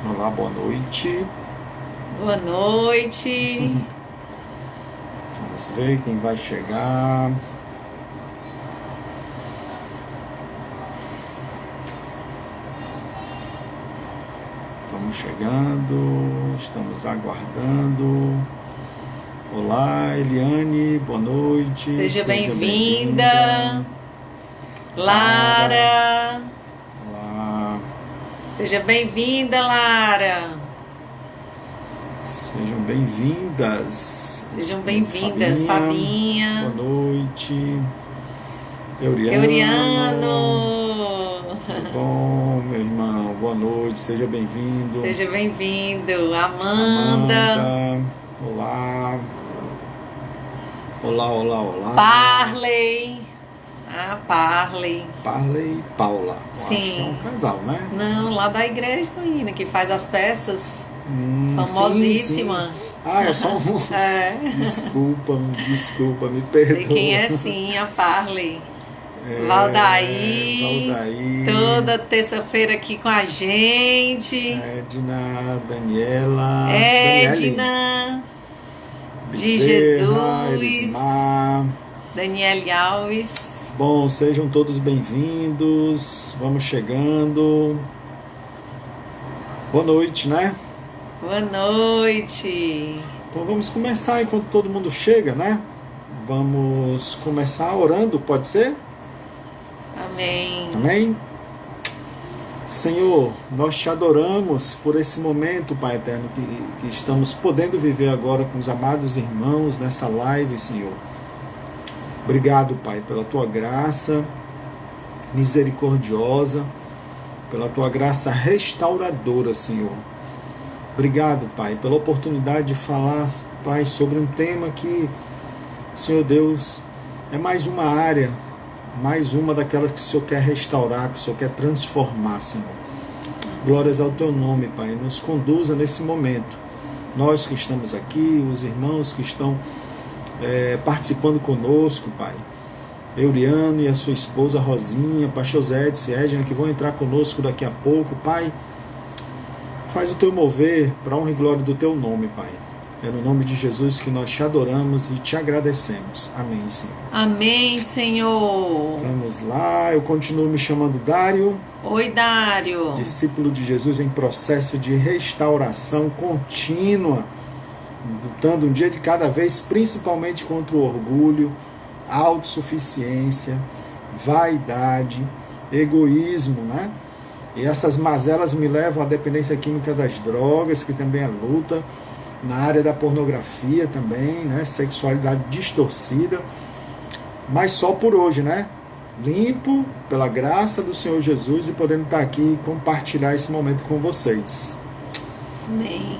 Olá, boa noite. Boa noite. Vamos ver quem vai chegar. Vamos chegando, estamos aguardando. Olá, Eliane, boa noite. Seja bem-vinda. bem-vinda. Lara. Olá, Seja bem-vinda, Lara. sejam bem-vindas. Sejam bem-vindas, Fabinha. Boa noite. Euriano. Tudo bom, meu irmão? Boa noite, seja bem-vindo. Seja bem-vindo. Amanda. Olá. Olá, olá, olá. Parley. Parley. Parley e Paula. Sim. Acho que é um casal, né? Não, lá da igreja, menina, que faz as peças. Famosíssima. Sim, sim. É só um. Desculpa, me perdoa. Sei quem é, sim, a Parley. Valdaí, toda terça-feira aqui com a gente. Edna, Daniela, Edna, de Bezerra, Jesus, Elismar. Daniele Alves. Bom, sejam todos bem-vindos. Vamos chegando. Boa noite, né? Boa noite. Então vamos começar enquanto todo mundo chega, né? Vamos começar orando, pode ser? Amém. Amém? Senhor, nós te adoramos por esse momento, Pai Eterno, que estamos podendo viver agora com os amados irmãos nessa live, Senhor. Obrigado, Pai, pela tua graça misericordiosa, pela tua graça restauradora, Senhor. Obrigado, Pai, pela oportunidade de falar, Pai, sobre um tema que, Senhor Deus, é mais uma área, mais uma daquelas que o Senhor quer restaurar, que o Senhor quer transformar, Senhor. Glórias ao teu nome, Pai. Nos conduza nesse momento. Nós que estamos aqui, os irmãos que estão participando conosco, Pai. Euriano e a sua esposa Rosinha, Pastor Zedson e Edna, que vão entrar conosco daqui a pouco, Pai. Faz o teu mover para a honra e glória do teu nome, Pai. É no nome de Jesus que nós te adoramos e te agradecemos. Amém, Senhor. Amém, Senhor. Vamos lá, eu continuo me chamando Dário. Oi, Dário. Discípulo de Jesus em processo de restauração contínua, lutando um dia de cada vez, principalmente contra o orgulho, autossuficiência, vaidade, egoísmo, né? E essas mazelas me levam à dependência química das drogas, que também é luta, na área da pornografia também, né? Sexualidade distorcida, mas só por hoje, né? Limpo pela graça do Senhor Jesus e podendo estar aqui e compartilhar esse momento com vocês. Amém.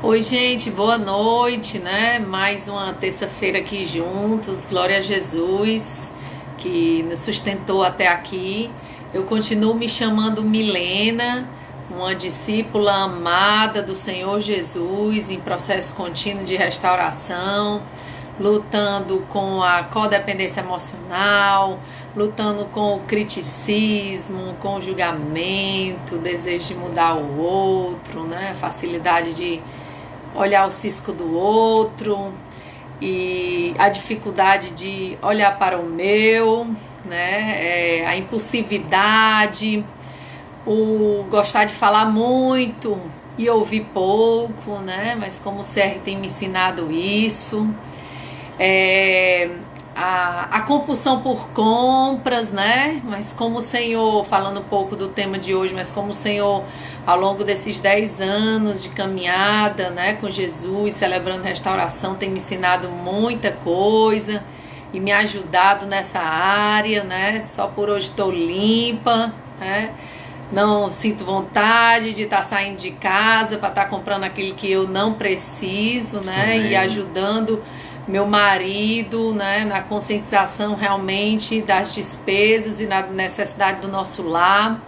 Oi, gente, boa noite, né? Mais uma terça-feira aqui juntos. Glória a Jesus, que nos sustentou até aqui. Eu continuo me chamando Milena, uma discípula amada do Senhor Jesus, em processo contínuo de restauração, lutando com a codependência emocional, lutando com o criticismo, com o julgamento, o desejo de mudar o outro, né? Facilidade de olhar o cisco do outro e a dificuldade de olhar para o meu, né? A impulsividade, o gostar de falar muito e ouvir pouco, né? Mas como o CR tem me ensinado isso, a compulsão por compras, né? Mas como o Senhor, falando um pouco do tema de hoje, mas como o Senhor, ao longo desses 10 anos de caminhada, né, com Jesus, celebrando restauração, tem me ensinado muita coisa e me ajudado nessa área, né? Só por hoje estou limpa, né? Não sinto vontade de estar saindo de casa para estar comprando aquilo que eu não preciso, né? Amém. E ajudando meu marido, né, na conscientização realmente das despesas e na necessidade do nosso lar.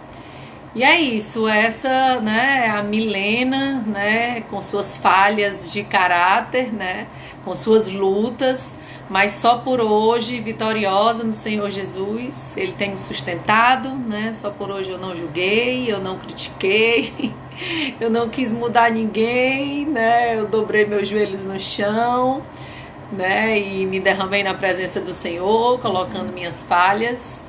E é isso, essa, né, é a Milena, né, com suas falhas de caráter, né, com suas lutas, mas só por hoje, vitoriosa no Senhor Jesus. Ele tem me sustentado, né, só por hoje eu não julguei, eu não critiquei, Eu não quis mudar ninguém, né? Eu dobrei meus joelhos no chão, né? E me derramei na presença do Senhor, colocando minhas falhas.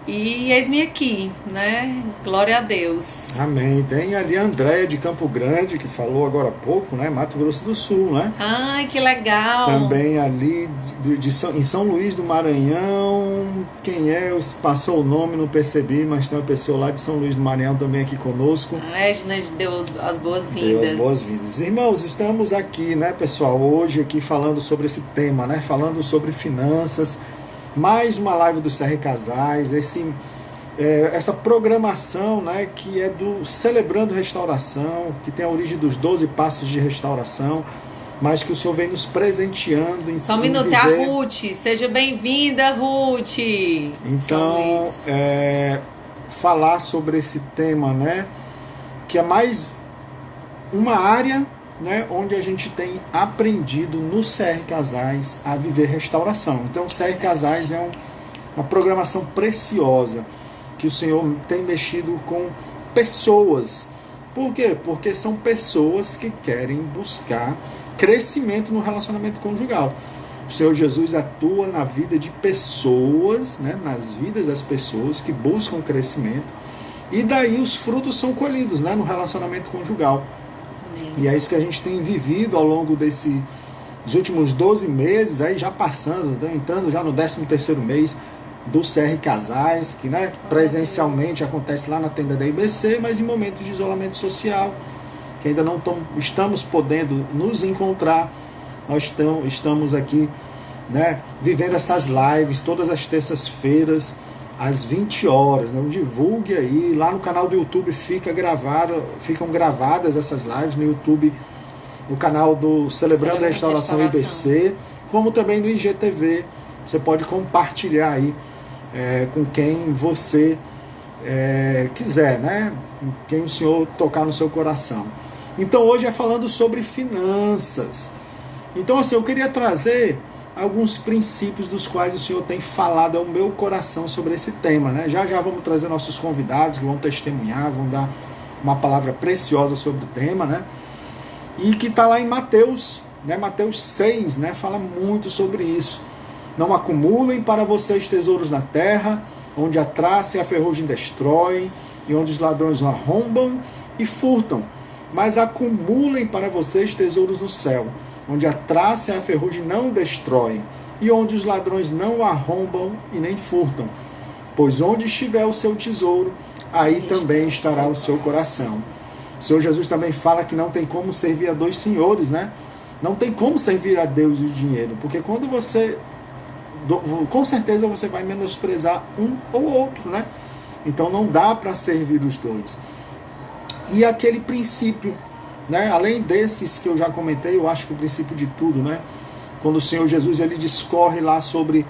E eis-me aqui, né? Glória a Deus. Amém. Tem ali a Andréia de Campo Grande, que falou agora há pouco, né? Mato Grosso do Sul, né? Ai, que legal. Também ali em São Luís do Maranhão. Quem é? Passou o nome, não percebi, mas tem uma pessoa lá de São Luís do Maranhão também aqui conosco. A Edna deu as boas-vindas. Deu as boas-vindas. Irmãos, estamos aqui, né, pessoal, hoje aqui falando sobre esse tema, né? Falando sobre finanças. Mais uma live do CR Casais, essa programação, né, que é do Celebrando Restauração, que tem a origem dos 12 Passos de Restauração, mas que o Senhor vem nos presenteando. Só um minuto, é a Ruth. Seja bem-vinda, Ruth. Então, falar sobre esse tema, né, que é mais uma área, né, onde a gente tem aprendido no CR Casais a viver restauração. Então o CR Casais é uma programação preciosa que o Senhor tem mexido com pessoas. Por quê? Porque são pessoas que querem buscar crescimento no relacionamento conjugal. O Senhor Jesus atua na vida de pessoas, né, nas vidas das pessoas que buscam crescimento, e daí os frutos são colhidos, né, no relacionamento conjugal. E é isso que a gente tem vivido ao longo dos últimos 12 meses, aí já passando, entrando já no 13º mês do CR Casais, que, né, presencialmente acontece lá na tenda da IBC, mas em momentos de isolamento social, que ainda não estamos podendo nos encontrar, nós estamos aqui, né, vivendo essas lives todas as terças-feiras, às 20 horas, né? Divulgue aí, lá no canal do YouTube ficam gravadas essas lives no YouTube, no canal do Celebrando a Restauração IBC, como também no IGTV. Você pode compartilhar aí com quem você quiser, né? Quem o Senhor tocar no seu coração. Então hoje é falando sobre finanças. Então assim, eu queria trazer alguns princípios dos quais o Senhor tem falado ao meu coração sobre esse tema, né? Já vamos trazer nossos convidados que vão testemunhar, vão dar uma palavra preciosa sobre o tema, né? E que está lá em Mateus, né? Mateus 6, né? Fala muito sobre isso. Não acumulem para vocês tesouros na terra, onde a traça e a ferrugem destroem, e onde os ladrões arrombam e furtam, mas acumulem para vocês tesouros no céu, onde a traça e a ferrugem não destroem, e onde os ladrões não arrombam e nem furtam. Pois onde estiver o seu tesouro, aí também estará o seu coração. O Senhor Jesus também fala que não tem como servir a dois senhores, né? Não tem como servir a Deus e o dinheiro, porque quando você... com certeza você vai menosprezar um ou outro, né? Então não dá para servir os dois. E aquele princípio, né? Além desses que eu já comentei, eu acho que o princípio de tudo, né? Quando o Senhor Jesus ele discorre lá sobre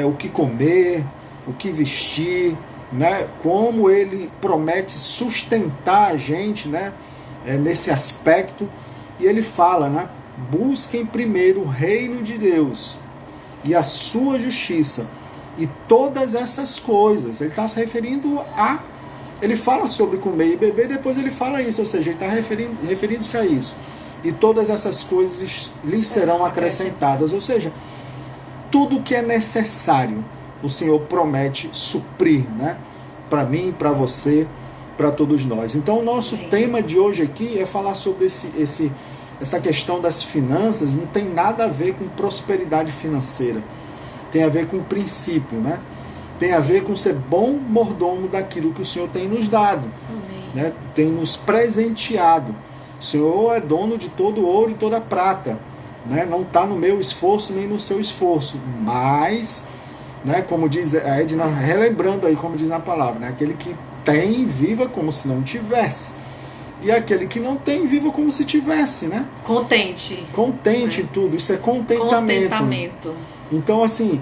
o que comer, o que vestir, né? Como ele promete sustentar a gente, né? Nesse aspecto, e ele fala, né? Busquem primeiro o reino de Deus e a sua justiça, e todas essas coisas, ele está se referindo a... Ele fala sobre comer e beber, depois ele fala isso, ou seja, ele está referindo-se a isso. E todas essas coisas lhes serão acrescentadas, ou seja, tudo que é necessário, o Senhor promete suprir, né? Para mim, para você, para todos nós. Então o nosso tema de hoje aqui é falar sobre essa questão das finanças. Não tem nada a ver com prosperidade financeira, tem a ver com princípio, né? Tem a ver com ser bom mordomo daquilo que o Senhor tem nos dado, né? Tem nos presenteado. O Senhor é dono de todo ouro e toda prata, né? Não está no meu esforço nem no seu esforço, mas, né, como diz a Edna, relembrando aí, como diz na palavra, né? Aquele que tem, viva como se não tivesse. E aquele que não tem, viva como se tivesse, né? Contente. Contente em tudo, isso é contentamento. Então, assim,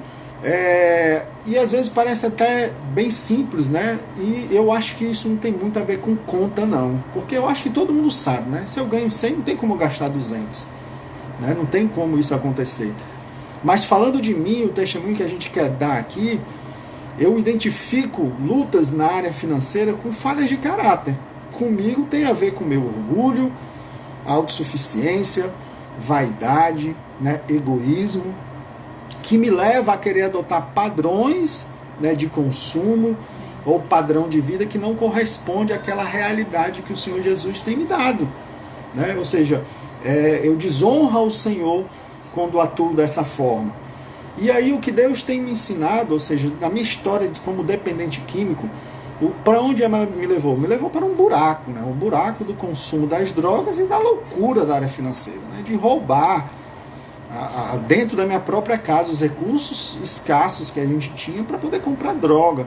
e às vezes parece até bem simples, né? E eu acho que isso não tem muito a ver com conta, não. Porque eu acho que todo mundo sabe, né? Se eu ganho 100, não tem como eu gastar 200. Né? Não tem como isso acontecer. Mas falando de mim, o testemunho que a gente quer dar aqui, eu identifico lutas na área financeira com falhas de caráter. comigo tem a ver com meu orgulho, autossuficiência, vaidade, né, egoísmo, que me leva a querer adotar padrões, né, de consumo ou padrão de vida que não corresponde àquela realidade que o Senhor Jesus tem me dado, né? Ou seja, eu desonro ao Senhor quando atuo dessa forma. E aí o que Deus tem me ensinado, ou seja, na minha história como dependente químico, para onde ela me levou? Me levou para um buraco, né? Um buraco do consumo das drogas e da loucura da área financeira, né? De roubar dentro da minha própria casa os recursos escassos que a gente tinha para poder comprar droga,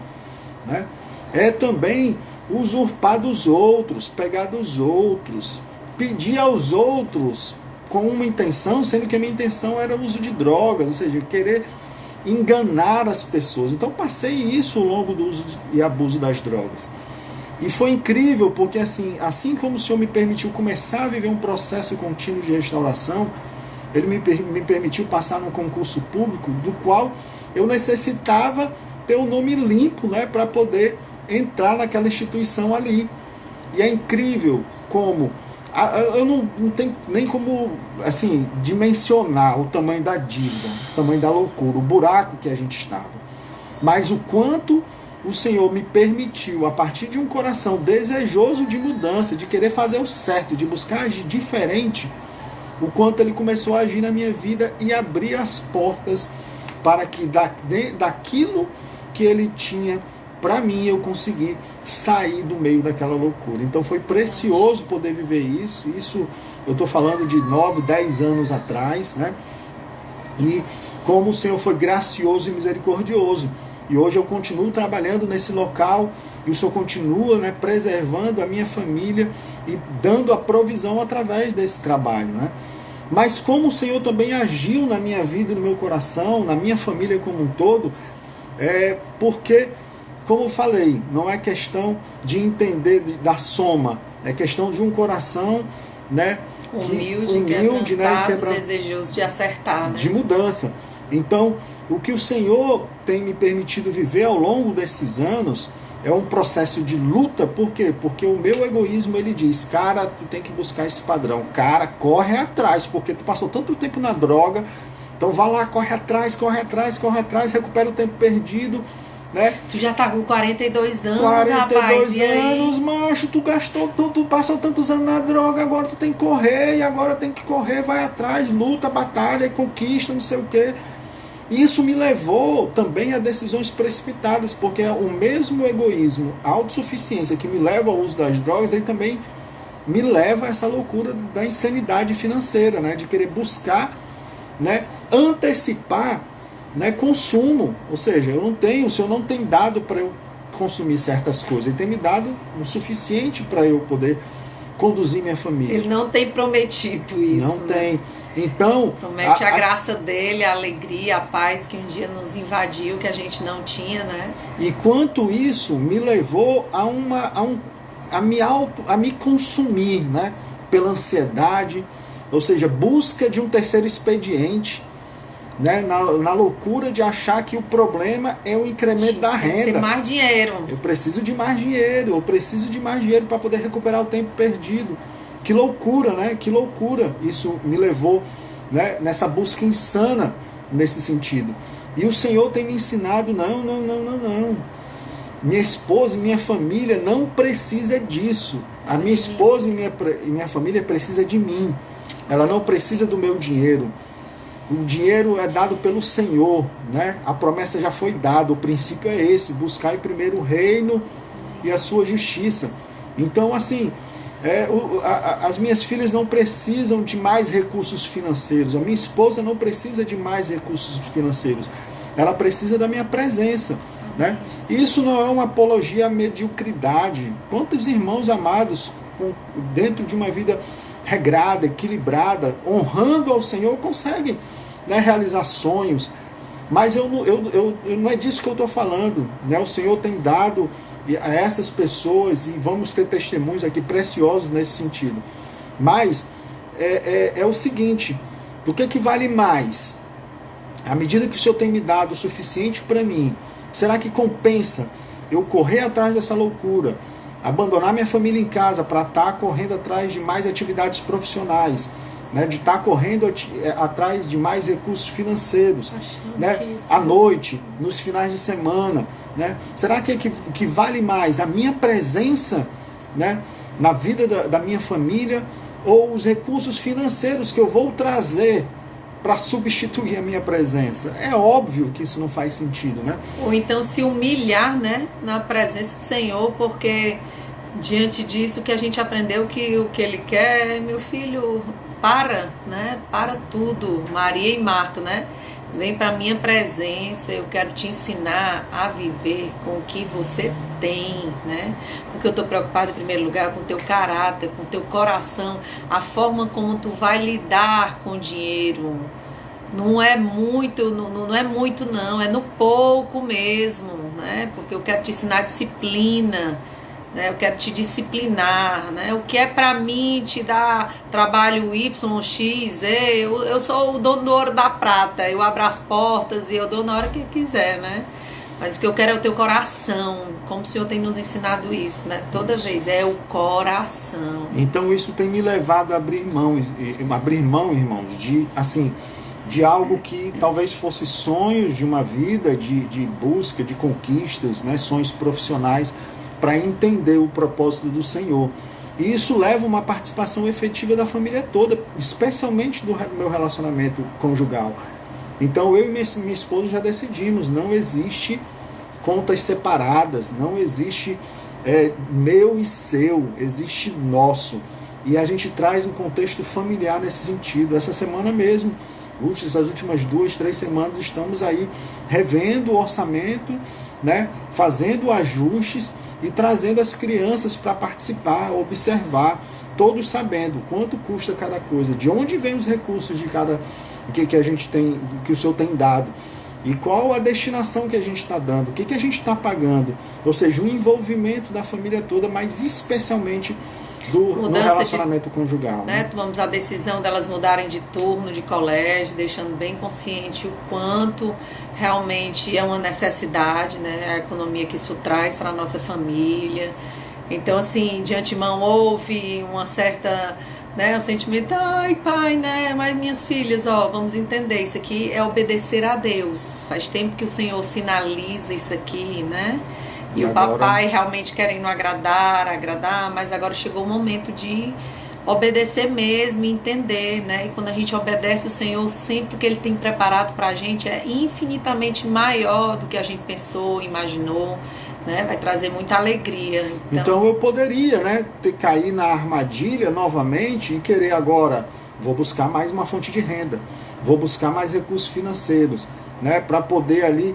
né? É também usurpar dos outros, pegar dos outros, pedir aos outros com uma intenção, sendo que a minha intenção era o uso de drogas, ou seja, querer enganar as pessoas. Então passei isso ao longo do uso e abuso das drogas. E foi incrível, porque assim como o Senhor me permitiu começar a viver um processo contínuo de restauração, Ele me permitiu passar num concurso público, do qual eu necessitava ter o nome limpo, né, para poder entrar naquela instituição ali. E é incrível como eu não tenho nem como assim dimensionar o tamanho da dívida, o tamanho da loucura, o buraco que a gente estava. Mas o quanto o Senhor me permitiu, a partir de um coração desejoso de mudança, de querer fazer o certo, de buscar agir diferente, o quanto Ele começou a agir na minha vida e abrir as portas para que daquilo que Ele tinha para mim, eu consegui sair do meio daquela loucura. Então foi precioso poder viver isso. Isso eu estou falando de 9, 10 anos atrás, né? E como o Senhor foi gracioso e misericordioso. E hoje eu continuo trabalhando nesse local e o Senhor continua, né, preservando a minha família e dando a provisão através desse trabalho, né? Mas como o Senhor também agiu na minha vida e no meu coração, na minha família como um todo, porque, como eu falei, não é questão de entender da soma, é questão de um coração, né, humilde, né, desejoso de acertar, né? De mudança. Então, o que o Senhor tem me permitido viver ao longo desses anos é um processo de luta. Por quê? Porque o meu egoísmo, ele diz, cara, tu tem que buscar esse padrão, cara, corre atrás, porque tu passou tanto tempo na droga, então vá lá, corre atrás, recupera o tempo perdido, né? Tu já tá com 42 anos, 42 rapaz, anos, macho, tu gastou, tu passou tantos anos na droga, agora tu tem que correr, e agora tem que correr, vai atrás, luta, batalha, conquista, não sei o quê. Isso me levou também a decisões precipitadas, porque o mesmo egoísmo, a autossuficiência que me leva ao uso das drogas, ele também me leva a essa loucura da insanidade financeira, né? De querer buscar, né, antecipar, né, consumo. Ou seja, o Senhor não tem dado para eu consumir certas coisas, Ele tem me dado o suficiente para eu poder conduzir minha família. Ele não tem prometido isso. Não, né? Tem. Então, promete a graça dele, a alegria, a paz que um dia nos invadiu, que a gente não tinha, né? E quanto isso me levou a me consumir, né? Pela ansiedade, ou seja, busca de um terceiro expediente, né? Na loucura de achar que o problema é o incremento da renda. Tem mais dinheiro. Eu preciso de mais dinheiro, para poder recuperar o tempo perdido. Que loucura, né? Que loucura. Isso me levou, né, nessa busca insana nesse sentido. E o Senhor tem me ensinado, não. Minha esposa e minha família não precisa disso. A minha esposa e minha família precisa de mim. Ela não precisa do meu dinheiro. O dinheiro é dado pelo Senhor, né? A promessa já foi dada. O princípio é esse: buscar primeiro o reino e a sua justiça. Então, assim, as minhas filhas não precisam de mais recursos financeiros. A minha esposa não precisa de mais recursos financeiros. Ela precisa da minha presença, né? Isso não é uma apologia à mediocridade. Quantos irmãos amados dentro de uma vida regrada, equilibrada, honrando ao Senhor, conseguem, né, realizar sonhos? Mas não é disso que eu estou falando, né? O Senhor tem dado a essas pessoas, e vamos ter testemunhos aqui preciosos nesse sentido. Mas é o seguinte: o que vale mais? À medida que o Senhor tem me dado o suficiente para mim, será que compensa eu correr atrás dessa loucura, abandonar minha família em casa para estar correndo atrás de mais atividades profissionais, né, de estar correndo atrás de mais recursos financeiros, né, à noite, nos finais de semana, né? Será que vale mais a minha presença, né, na vida da minha família, ou os recursos financeiros que eu vou trazer para substituir a minha presença? É óbvio que isso não faz sentido, né? Ou então se humilhar, né, na presença do Senhor, porque diante disso que a gente aprendeu que o que Ele quer, meu filho, né? Para tudo, Maria e Marta, né? Vem para minha presença, eu quero te ensinar a viver com o que você tem, né? Porque eu estou preocupada em primeiro lugar com o teu caráter, com o teu coração, a forma como tu vai lidar com o dinheiro. Não é muito, não, é no pouco mesmo, né? Porque eu quero te ensinar disciplina, né? Eu quero te disciplinar, né? O que é para mim te dar trabalho Y, X, eu sou o dono do ouro da prata, eu abro as portas e eu dou na hora que quiser, né? Mas o que eu quero é o teu coração, como o Senhor tem nos ensinado isso, né? Toda vez é o coração. Então isso tem me levado a abrir mão, irmãos, de algo que talvez fosse sonhos de uma vida de busca, de conquistas, né? Sonhos profissionais, para entender o propósito do Senhor. E isso leva uma participação efetiva da família toda, especialmente do meu relacionamento conjugal. Então eu e minha esposa já decidimos, não existe contas separadas, não existe meu e seu, existe nosso. E a gente traz um contexto familiar nesse sentido. Essa semana mesmo, essas últimas 2, 3 semanas, estamos aí revendo o orçamento, né, fazendo ajustes e trazendo as crianças para participar, observar, todos sabendo quanto custa cada coisa, de onde vem os recursos de cada que a gente tem, que o Senhor tem dado, e qual a destinação que a gente está dando, o que a gente está pagando, ou seja, o envolvimento da família toda, mas especialmente no relacionamento conjugal. Né? Tomamos a decisão delas mudarem de turno, de colégio, deixando bem consciente o quanto realmente é uma necessidade, né? A economia que isso traz para a nossa família. Então, assim, de antemão houve uma certa, né, um sentimento, ai pai, né, mas minhas filhas, vamos entender, isso aqui é obedecer a Deus. Faz tempo que o Senhor sinaliza isso aqui, né? E o papai realmente querendo agradar, mas agora chegou o momento de obedecer mesmo e entender, né? E quando a gente obedece o Senhor, sempre que Ele tem preparado para a gente é infinitamente maior do que a gente pensou, imaginou, né? Vai trazer muita alegria. Então eu poderia, né, cair na armadilha novamente e querer agora, vou buscar mais uma fonte de renda, vou buscar mais recursos financeiros, né, para poder ali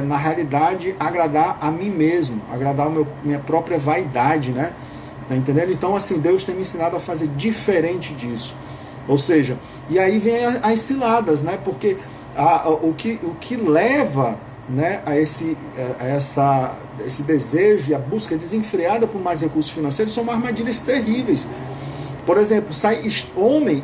na realidade agradar a mim mesmo, agradar minha própria vaidade, né? Tá entendendo? Então, assim, Deus tem me ensinado a fazer diferente disso. Ou seja, e aí vem as ciladas, né? Porque o que leva, né, a esse desejo e a busca desenfreada por mais recursos financeiros são armadilhas terríveis. Por exemplo,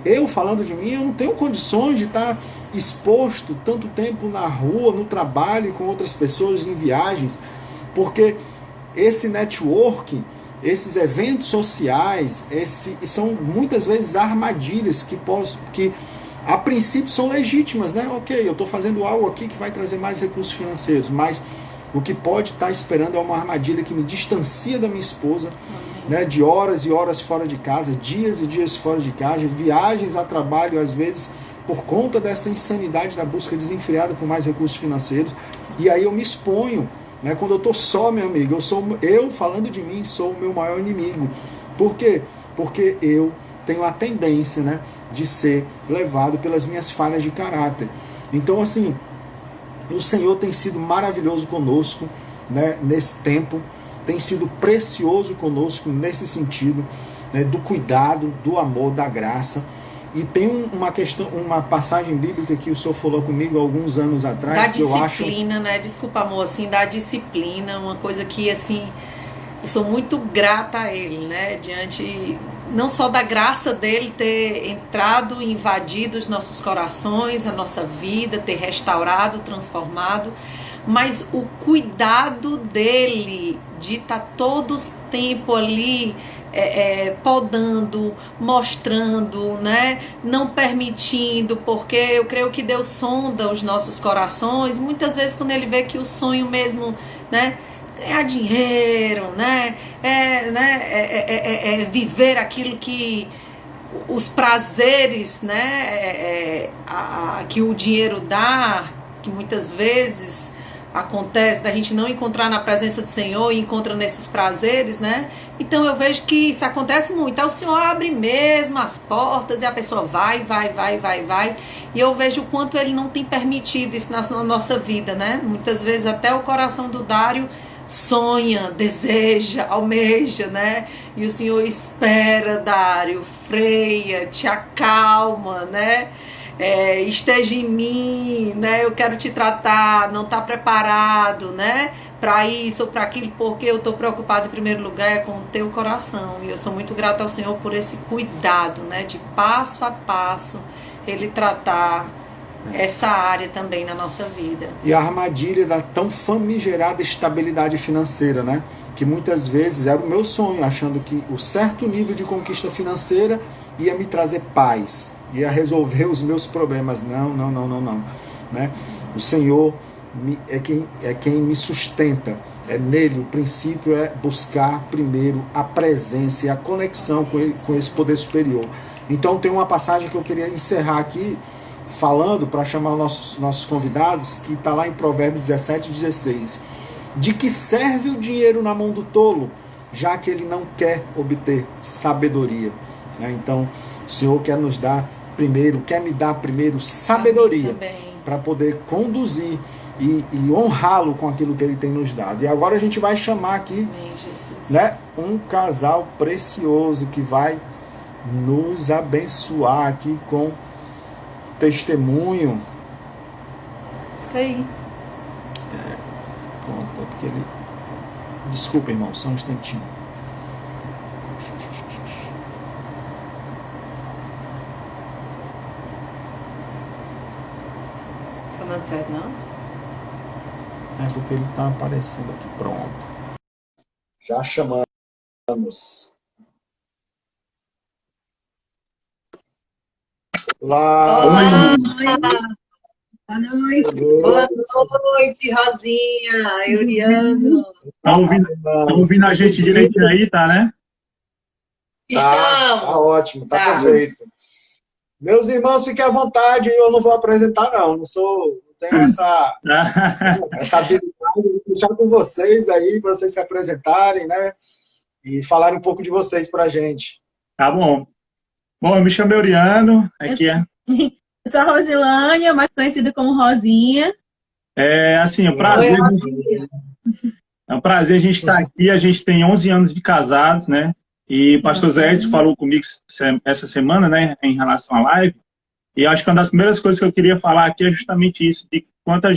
eu falando de mim, eu não tenho condições de estar exposto tanto tempo na rua, no trabalho, com outras pessoas, em viagens, porque esse networking, esses eventos sociais, são muitas vezes armadilhas que a princípio são legítimas, né? Ok, eu estou fazendo algo aqui que vai trazer mais recursos financeiros, mas o que pode estar esperando é uma armadilha que me distancia da minha esposa, né? De horas e horas fora de casa, dias e dias fora de casa, viagens a trabalho, às vezes, por conta dessa insanidade da busca desenfreada por mais recursos financeiros. E aí eu me exponho, né? Quando eu estou só, meu amigo, eu falando de mim, sou o meu maior inimigo. Por quê? Porque eu tenho a tendência, né, de ser levado pelas minhas falhas de caráter. Então, assim, o Senhor tem sido maravilhoso conosco, né, nesse tempo, tem sido precioso conosco nesse sentido, né, do cuidado, do amor, da graça. E tem uma passagem bíblica que o Senhor falou comigo há alguns anos atrás. Da disciplina, né? Desculpa, amor, assim, da disciplina, uma coisa que, assim, eu sou muito grata a Ele, né? Diante, não só da graça dEle ter entrado e invadido os nossos corações, a nossa vida, ter restaurado, transformado, mas o cuidado dele de estar todo o tempo ali podando, mostrando, né? Não permitindo, porque eu creio que Deus sonda os nossos corações, muitas vezes quando ele vê que o sonho mesmo, né? Ganhar dinheiro, né? Viver aquilo que os prazeres, né? Que o dinheiro dá, que muitas vezes acontece da gente não encontrar na presença do Senhor e encontra nesses prazeres, né? Então eu vejo que isso acontece muito. Então o Senhor abre mesmo as portas e a pessoa vai. E eu vejo o quanto ele não tem permitido isso na nossa vida, né? Muitas vezes até o coração do Dário sonha, deseja, almeja, né? E o Senhor espera, Dário, freia, te acalma, né? Esteja em mim, né? Eu quero te tratar, não está preparado, né? Para isso ou para aquilo, porque eu estou preocupado em primeiro lugar com o teu coração. E eu sou muito grata ao Senhor por esse cuidado, né? De passo a passo ele tratar essa área também na nossa vida. E a armadilha da tão famigerada estabilidade financeira, né? Que muitas vezes era o meu sonho, achando que o certo nível de conquista financeira ia me trazer paz, ia resolver os meus problemas. Não, né? O Senhor é quem me sustenta. É nele, o princípio é buscar primeiro a presença e a conexão com esse poder superior. Então tem uma passagem que eu queria encerrar aqui, falando, para chamar os nossos convidados, que está lá em Provérbios 17:16. De que serve o dinheiro na mão do tolo, já que ele não quer obter sabedoria? Então, o Senhor quer nos dar primeiro, quer me dar primeiro sabedoria, para poder conduzir e honrá-lo com aquilo que ele tem nos dado. E agora a gente vai chamar aqui, né, um casal precioso que vai nos abençoar aqui com testemunho. Aí. Pronto, porque ele... Desculpa, irmão, só um instantinho. Tá dando certo, não? É porque ele tá aparecendo aqui. Pronto. Já chamamos. Olá! Olá. Boa noite. Boa noite, Rosinha, Euriano. Tá ouvindo a gente direitinho aí, tá, né? Estamos. Tá ótimo, tá perfeito. Meus irmãos, fiquem à vontade, eu não vou apresentar, não tenho essa habilidade de deixar com vocês aí, para vocês se apresentarem, né? E falarem um pouco de vocês pra gente. Tá bom. Bom, eu me chamo Euriano, aqui Eu sou a Rosilânia, mais conhecida como Rosinha. Assim, é um prazer. É um prazer a gente estar aqui. A gente tem 11 anos de casados, né? E o pastor Zé falou comigo essa semana, né, em relação à live. E acho que uma das primeiras coisas que eu queria falar aqui é justamente isso, de quanto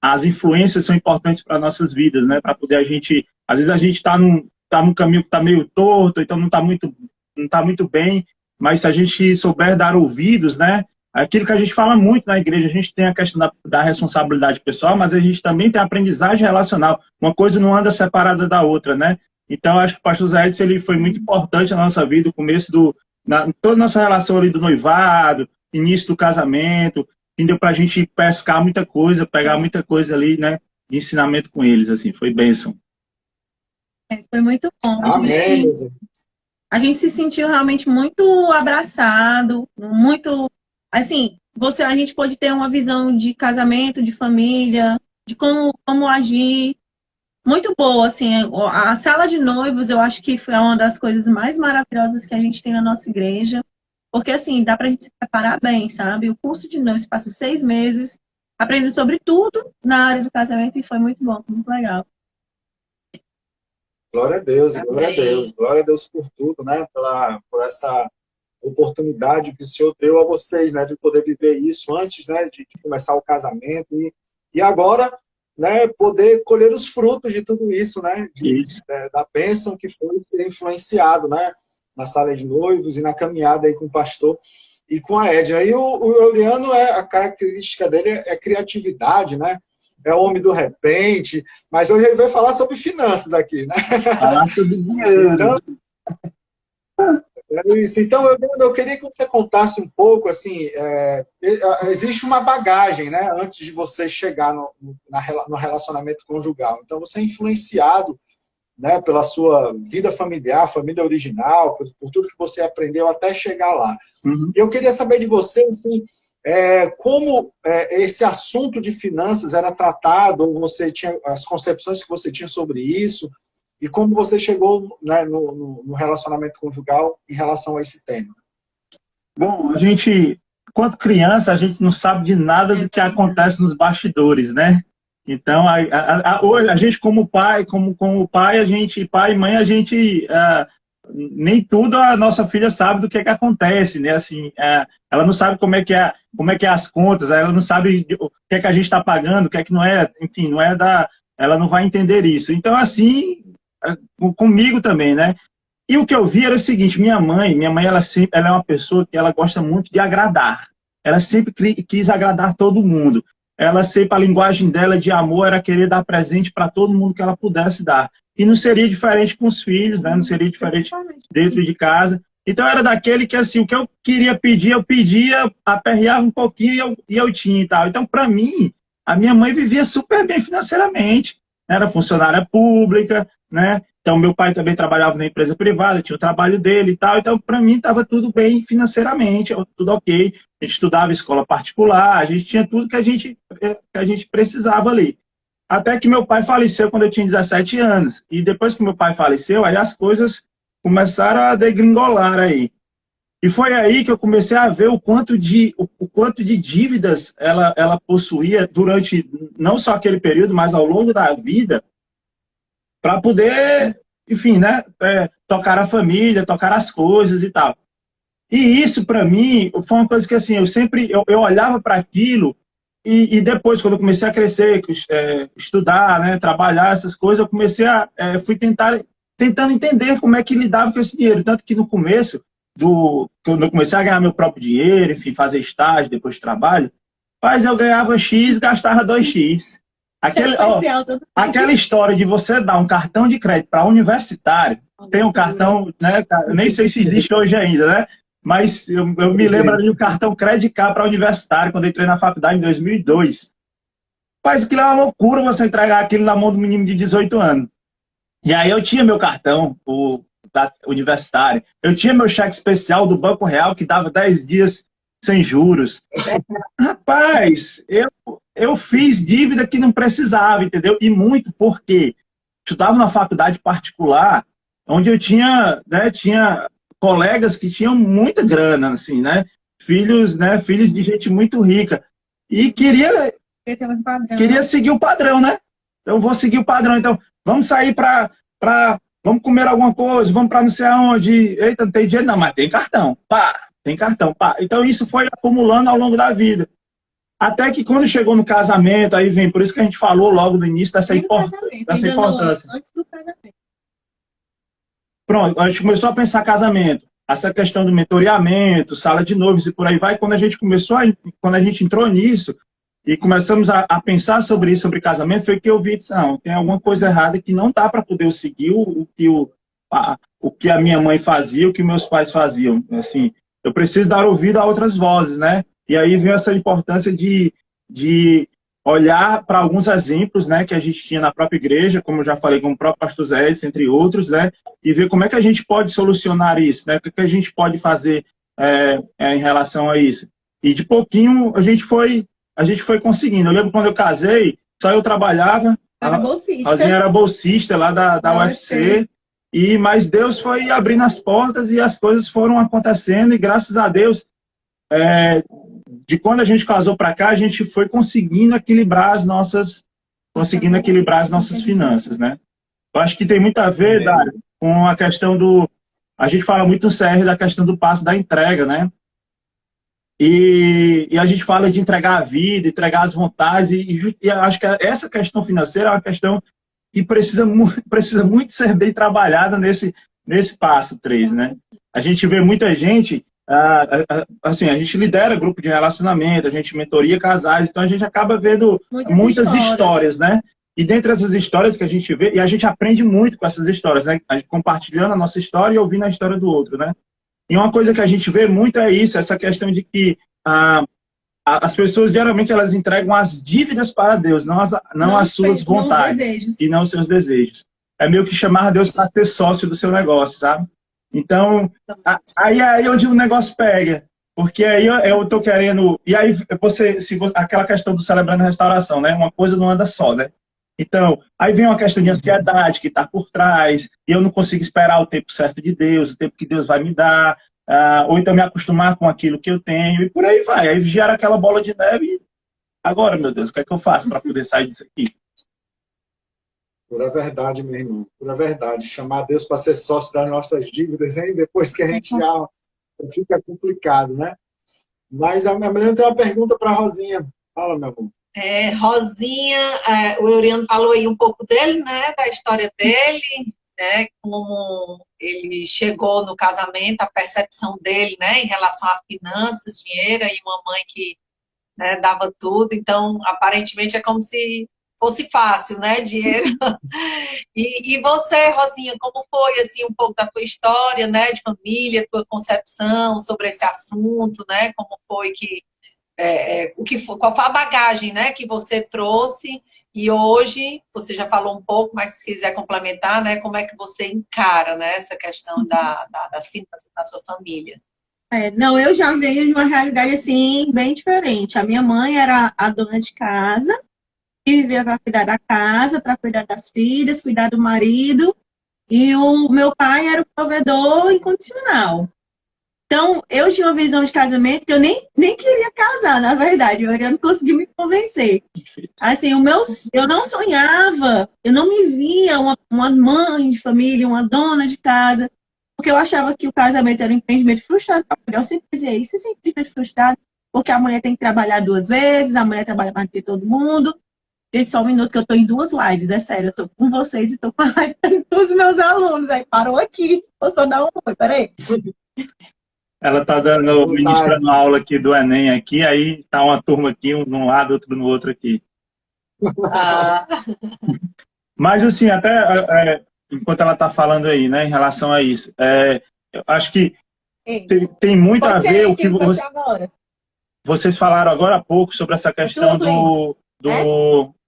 as influências são importantes para nossas vidas, né? Para poder às vezes a gente está num caminho que está meio torto, então não está muito bem, mas se a gente souber dar ouvidos, né? Aquilo que a gente fala muito na igreja, a gente tem a questão da responsabilidade pessoal, mas a gente também tem a aprendizagem relacional. Uma coisa não anda separada da outra, né? Então, acho que o pastor Zé ele foi muito importante na nossa vida, o começo toda a nossa relação ali do noivado, início do casamento, que deu pra gente pescar muita coisa, pegar muita coisa ali, né? De ensinamento com eles, assim, foi bênção. Foi muito bom. Amém, meus irmãos. A gente se sentiu realmente muito abraçado, muito, assim, a gente pôde ter uma visão de casamento, de família, de como agir, muito boa, assim. A sala de noivos, eu acho que foi uma das coisas mais maravilhosas que a gente tem na nossa igreja, porque, assim, dá pra gente se preparar bem, sabe? O curso de noivos passa 6 meses, aprendendo sobre tudo na área do casamento, e foi muito bom, muito legal. Glória a Deus, glória a Deus. Glória a Deus por tudo, né? Por essa oportunidade que o Senhor deu a vocês, né? De poder viver isso antes, né? De começar o casamento. E agora, né? Poder colher os frutos de tudo isso, né? Da bênção que foi ser influenciado, né? Na sala de noivos e na caminhada aí com o pastor e com a Edna. E o Euriano, a característica dele é criatividade, né? é o homem do repente, mas hoje ele vai falar sobre finanças aqui, né? Falar sobre dinheiro. Então, é isso. Então, eu queria que você contasse um pouco, assim, existe uma bagagem, né, antes de você chegar no relacionamento conjugal. Então, você é influenciado, né, pela sua vida familiar, família original, por tudo que você aprendeu até chegar lá. Uhum. Eu queria saber de você, assim, como esse assunto de finanças era tratado, ou você tinha as concepções que você tinha sobre isso, e como você chegou, né, no relacionamento conjugal em relação a esse tema. Bom, a gente, quando criança, a gente não sabe de nada do que acontece nos bastidores, né? Então, hoje, a gente como pai, a gente, pai e mãe, a gente, nem tudo a nossa filha sabe do que acontece, né? Assim, ela não sabe como é que é as contas, ela não sabe o que a gente está pagando, o que não é, enfim, não é ela não vai entender isso. Então, assim, comigo também, né? E o que eu vi era o seguinte, minha mãe, ela é uma pessoa que ela gosta muito de agradar. Ela sempre quis agradar todo mundo. Ela sempre, a linguagem dela de amor era querer dar presente para todo mundo que ela pudesse dar. E não seria diferente com os filhos, né? Não seria diferente dentro de casa. Então era daquele que, assim, o que eu queria pedir, eu pedia, aperreava um pouquinho e eu tinha e tal. Então, para mim, a minha mãe vivia super bem financeiramente. Era funcionária pública, né? Então, meu pai também trabalhava na empresa privada, tinha o trabalho dele e tal. Então, para mim, estava tudo bem financeiramente, tudo ok. A gente estudava em escola particular, a gente tinha tudo que a gente precisava ali. Até que meu pai faleceu quando eu tinha 17 anos. E depois que meu pai faleceu, aí as coisas começaram a degringolar aí. E foi aí que eu comecei a ver o quanto de dívidas ela possuía durante, não só aquele período, mas ao longo da vida, para poder, enfim, né, tocar a família, tocar as coisas e tal. E isso, para mim, foi uma coisa que, assim, eu olhava para aquilo e depois, quando eu comecei a crescer, estudar, né, trabalhar, essas coisas, eu comecei fui tentando entender como é que lidava com esse dinheiro. Tanto que no começo, quando eu comecei a ganhar meu próprio dinheiro, enfim, fazer estágio, depois de trabalho, mas eu ganhava X, gastava 2X. Aquela história de você dar um cartão de crédito para universitário, tem um cartão, né, nem sei se existe hoje ainda, né? Mas eu me lembro ali do cartão Credit Card para universitário, quando eu entrei na faculdade em 2002. Mas aquilo é uma loucura você entregar aquilo na mão do menino de 18 anos. E aí eu tinha meu cartão da universitária, eu tinha meu cheque especial do Banco Real, que dava 10 dias sem juros. Rapaz, eu fiz dívida que não precisava, entendeu? E muito porque eu estava na faculdade particular, onde eu tinha colegas que tinham muita grana, assim, né? Filhos de gente muito rica. E queria seguir o padrão, né? Então, eu vou seguir o padrão. Então, vamos sair vamos comer alguma coisa, vamos para não sei aonde. Eita, não tem dinheiro não, mas tem cartão. Pá, tem cartão, pá. Então, isso foi acumulando ao longo da vida. Até que quando chegou no casamento, aí vem, por isso que a gente falou logo no início dessa importância. Antes do casamento. Pronto, a gente começou a pensar casamento, essa questão do mentoreamento, sala de noivos e por aí vai. Quando a gente entrou nisso e começamos a pensar sobre isso, sobre casamento, foi que eu vi, não, tem alguma coisa errada que não dá para poder eu seguir o que a minha mãe fazia, o que meus pais faziam. Assim, eu preciso dar ouvido a outras vozes, né? E aí veio essa importância de olhar para alguns exemplos, né, que a gente tinha na própria igreja, como eu já falei, com o próprio pastor Zé Edson, entre outros, né, e ver como é que a gente pode solucionar isso, né, o que a gente pode fazer em relação a isso. E de pouquinho a gente foi conseguindo. Eu lembro quando eu casei, só eu trabalhava, a Rosinha era bolsista lá da UFC, mas Deus foi abrindo as portas e as coisas foram acontecendo, e graças a Deus, de quando a gente casou para cá, a gente foi conseguindo equilibrar as nossas finanças, né? Eu acho que tem muito a ver, Dário, com a questão a gente fala muito no CR da questão do passo da entrega, né? E a gente fala de entregar a vida, entregar as vontades, e acho que essa questão financeira é uma questão que precisa muito ser bem trabalhada nesse passo 3, né? A gente vê muita gente assim, a gente lidera grupo de relacionamento, a gente mentoria casais, então a gente acaba vendo muitas histórias, né? E dentre essas histórias que a gente vê, e a gente aprende muito com essas histórias, né? A gente compartilhando a nossa história e ouvindo a história do outro, né? E uma coisa que a gente vê muito é isso, essa questão de que as pessoas, geralmente, elas entregam as dívidas para Deus, não as suas vontades e não os seus desejos. É meio que chamar Deus para ser sócio do seu negócio, sabe? Então, aí é onde o negócio pega. Porque aí eu tô querendo... E aí, aquela questão do celebrando a restauração, né? Uma coisa não anda só, né? Então, aí vem uma questão de ansiedade que está por trás, e eu não consigo esperar o tempo certo de Deus, o tempo que Deus vai me dar, ou então me acostumar com aquilo que eu tenho, e por aí vai. Aí gera aquela bola de neve e agora, meu Deus, o que é que eu faço para poder sair disso aqui? Pura verdade, meu irmão. Pura verdade. Chamar Deus para ser sócio das nossas dívidas, hein? Depois que a gente já fica complicado, né? Mas a minha mulher tem uma pergunta para a Rosinha. Fala, meu amor. Rosinha, o Euriano falou aí um pouco dele, né? Da história dele, né? Como ele chegou no casamento, a percepção dele, né? Em relação a finanças, dinheiro, e uma mãe que, né, dava tudo. Então, aparentemente, é como se fosse fácil, né, dinheiro. E você, Rosinha, como foi, assim, um pouco da tua história, né, de família, tua concepção sobre esse assunto, né, como foi que, qual foi a bagagem, né, que você trouxe, e hoje, você já falou um pouco, mas se quiser complementar, né, como é que você encara, né, essa questão das finanças da sua família? Não, eu já venho de uma realidade, assim, bem diferente. A minha mãe era a dona de casa, que vivia para cuidar da casa, para cuidar das filhas, cuidar do marido, e o meu pai era o provedor incondicional. Então, eu tinha uma visão de casamento que eu nem queria casar, na verdade, eu não consegui me convencer. Assim, eu não sonhava, eu não me via uma mãe de família, uma dona de casa, porque eu achava que o casamento era um empreendimento frustrado. Eu sempre dizia isso, esse empreendimento frustrado, porque a mulher tem que trabalhar 2 vezes, a mulher trabalha mais que todo mundo. Gente, só um minuto que eu tô em 2 lives, é sério, eu tô com vocês e tô com a live dos meus alunos. Aí parou aqui, vou só dar um oi, peraí. Ela tá ministrando aula aqui do Enem aqui, aí tá uma turma aqui, um num lado, outro no outro aqui. Mas assim, até enquanto ela tá falando aí, né, em relação a isso, eu acho que tem muito a ver o que vocês falaram agora há pouco sobre essa questão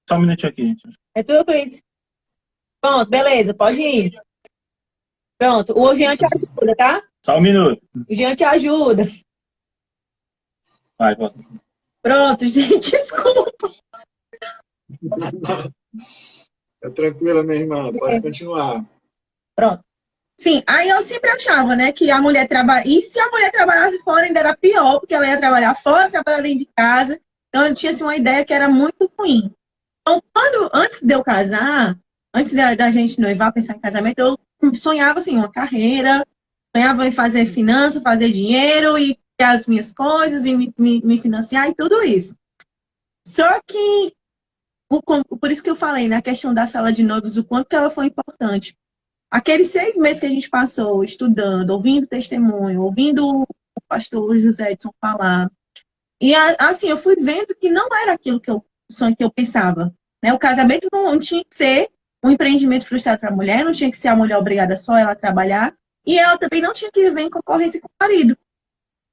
Só um minutinho aqui, gente. É tu, Cleiton? Pronto, beleza, pode ir. Pronto, o Jean te ajuda, tá? Só um minuto. O Jean te ajuda. Vai, volta. Pronto, gente, desculpa. É tranquila, minha irmã, pode continuar. Pronto. Sim, aí eu sempre achava, né, que a mulher trabalha... E se a mulher trabalhasse fora, ainda era pior, porque ela ia trabalhar fora, trabalhar dentro de casa. Então, eu tinha assim, uma ideia que era muito ruim. Então, antes de eu casar, antes da gente noivar, pensar em casamento, eu sonhava, assim, uma carreira, sonhava em fazer finanças, fazer dinheiro e ter as minhas coisas e me financiar e tudo isso. Só que, por isso que eu falei, na questão da sala de noivos, o quanto que ela foi importante. Aqueles 6 meses que a gente passou estudando, ouvindo testemunho, ouvindo o pastor José Edson falar, e assim, eu fui vendo que não era aquilo que eu pensava. Né? O casamento não tinha que ser um empreendimento frustrado para a mulher, não tinha que ser a mulher obrigada só ela a trabalhar, e ela também não tinha que viver em concorrência com o marido.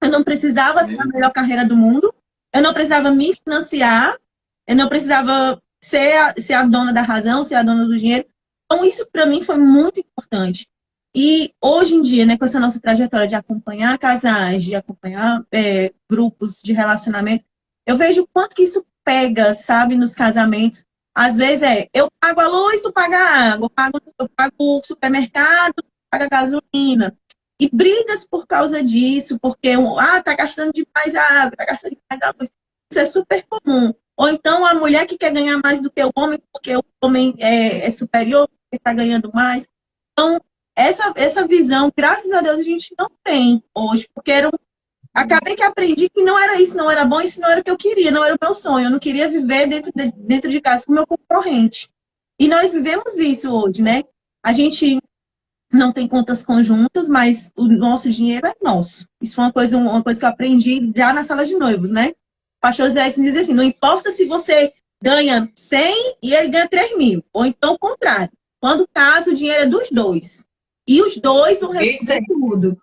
Eu não precisava ter a melhor carreira do mundo, eu não precisava me financiar, eu não precisava ser a dona da razão, ser a dona do dinheiro. Então, isso para mim foi muito importante. E hoje em dia, né, com essa nossa trajetória de acompanhar casais, de acompanhar grupos de relacionamento, eu vejo o quanto que isso pega, sabe, nos casamentos. Às vezes eu pago a luz, tu paga a água, eu pago o supermercado, tu paga a gasolina. E brigas por causa disso, porque tá gastando demais a água, tá gastando demais a luz. Isso é super comum. Ou então a mulher que quer ganhar mais do que o homem, porque o homem é superior, porque está ganhando mais. Então, essa visão, graças a Deus, a gente não tem hoje, porque acabei que aprendi que não era isso, não era bom, isso não era o que eu queria, não era o meu sonho. Eu não queria viver dentro de casa com o meu concorrente. E nós vivemos isso hoje, né? A gente não tem contas conjuntas, mas o nosso dinheiro é nosso. Isso foi uma coisa que eu aprendi já na sala de noivos, né? O pastor Zé diz assim, não importa se você ganha 100 e ele ganha 3.000, ou então o contrário. Quando casa, o dinheiro é dos dois. E os dois vão receber tudo.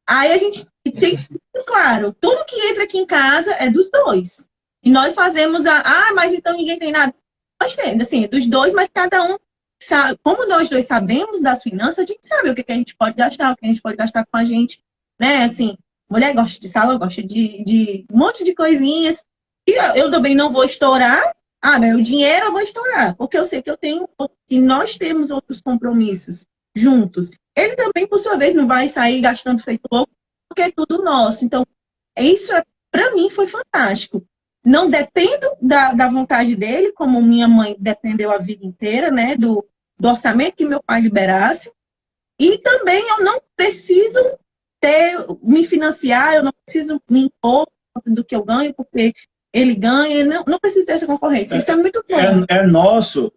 Aí a gente tem muito claro, tudo que entra aqui em casa é dos dois. E nós fazemos mas então ninguém tem nada. Nós temos, assim, dos dois, mas cada um sabe. Como nós dois sabemos das finanças, a gente sabe o que a gente pode gastar, o que a gente pode gastar com a gente, né? Assim, mulher gosta de salão, gosta de um monte de coisinhas. E eu também não vou estourar. Meu dinheiro eu vou estourar, porque eu sei que eu tenho, e nós temos outros compromissos juntos. Ele também, por sua vez, não vai sair gastando feito louco, porque é tudo nosso. Então, isso, para mim, foi fantástico. Não dependo da vontade dele, como minha mãe dependeu a vida inteira, né, do orçamento que meu pai liberasse. E também eu não preciso me financiar, eu não preciso me impor do que eu ganho, porque ele ganha, não precisa ter essa concorrência. Isso é muito bom. É nosso,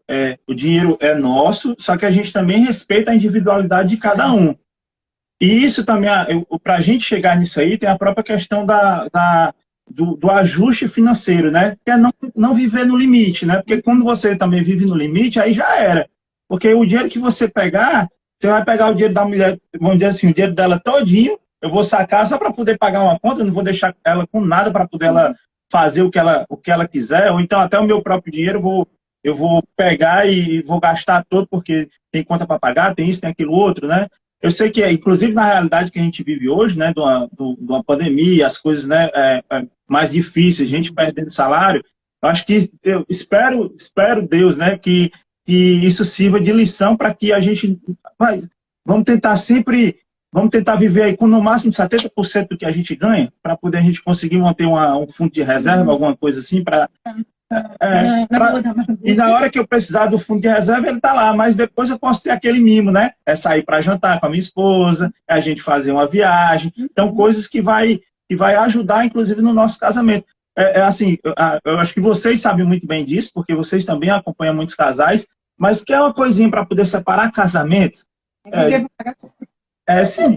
o dinheiro é nosso, só que a gente também respeita a individualidade de cada um. E isso também, para a gente chegar nisso aí, tem a própria questão do ajuste financeiro, né? Que é não viver no limite, né? Porque quando você também vive no limite, aí já era. Porque o dinheiro que você pegar, você vai pegar o dinheiro da mulher, vamos dizer assim, o dinheiro dela todinho, eu vou sacar só para poder pagar uma conta, eu não vou deixar ela com nada para poder ela fazer o que ela quiser, ou então até o meu próprio dinheiro eu vou pegar e vou gastar todo porque tem conta para pagar, tem isso, tem aquilo outro, né? Eu sei que, inclusive na realidade que a gente vive hoje, né, de uma pandemia, as coisas, né, mais difíceis, gente perdendo salário, eu acho que eu espero Deus, né, que isso sirva de lição para que a gente vamos tentar viver aí com no máximo 70% do que a gente ganha, para poder a gente conseguir manter um fundo de reserva, alguma coisa assim, e na hora que eu precisar do fundo de reserva, ele está lá, mas depois eu posso ter aquele mimo, né? É sair para jantar com a minha esposa, é a gente fazer uma viagem, então coisas que vai ajudar, inclusive, no nosso casamento. Assim, eu acho que vocês sabem muito bem disso, porque vocês também acompanham muitos casais, mas quer uma coisinha para poder separar casamentos? Sim.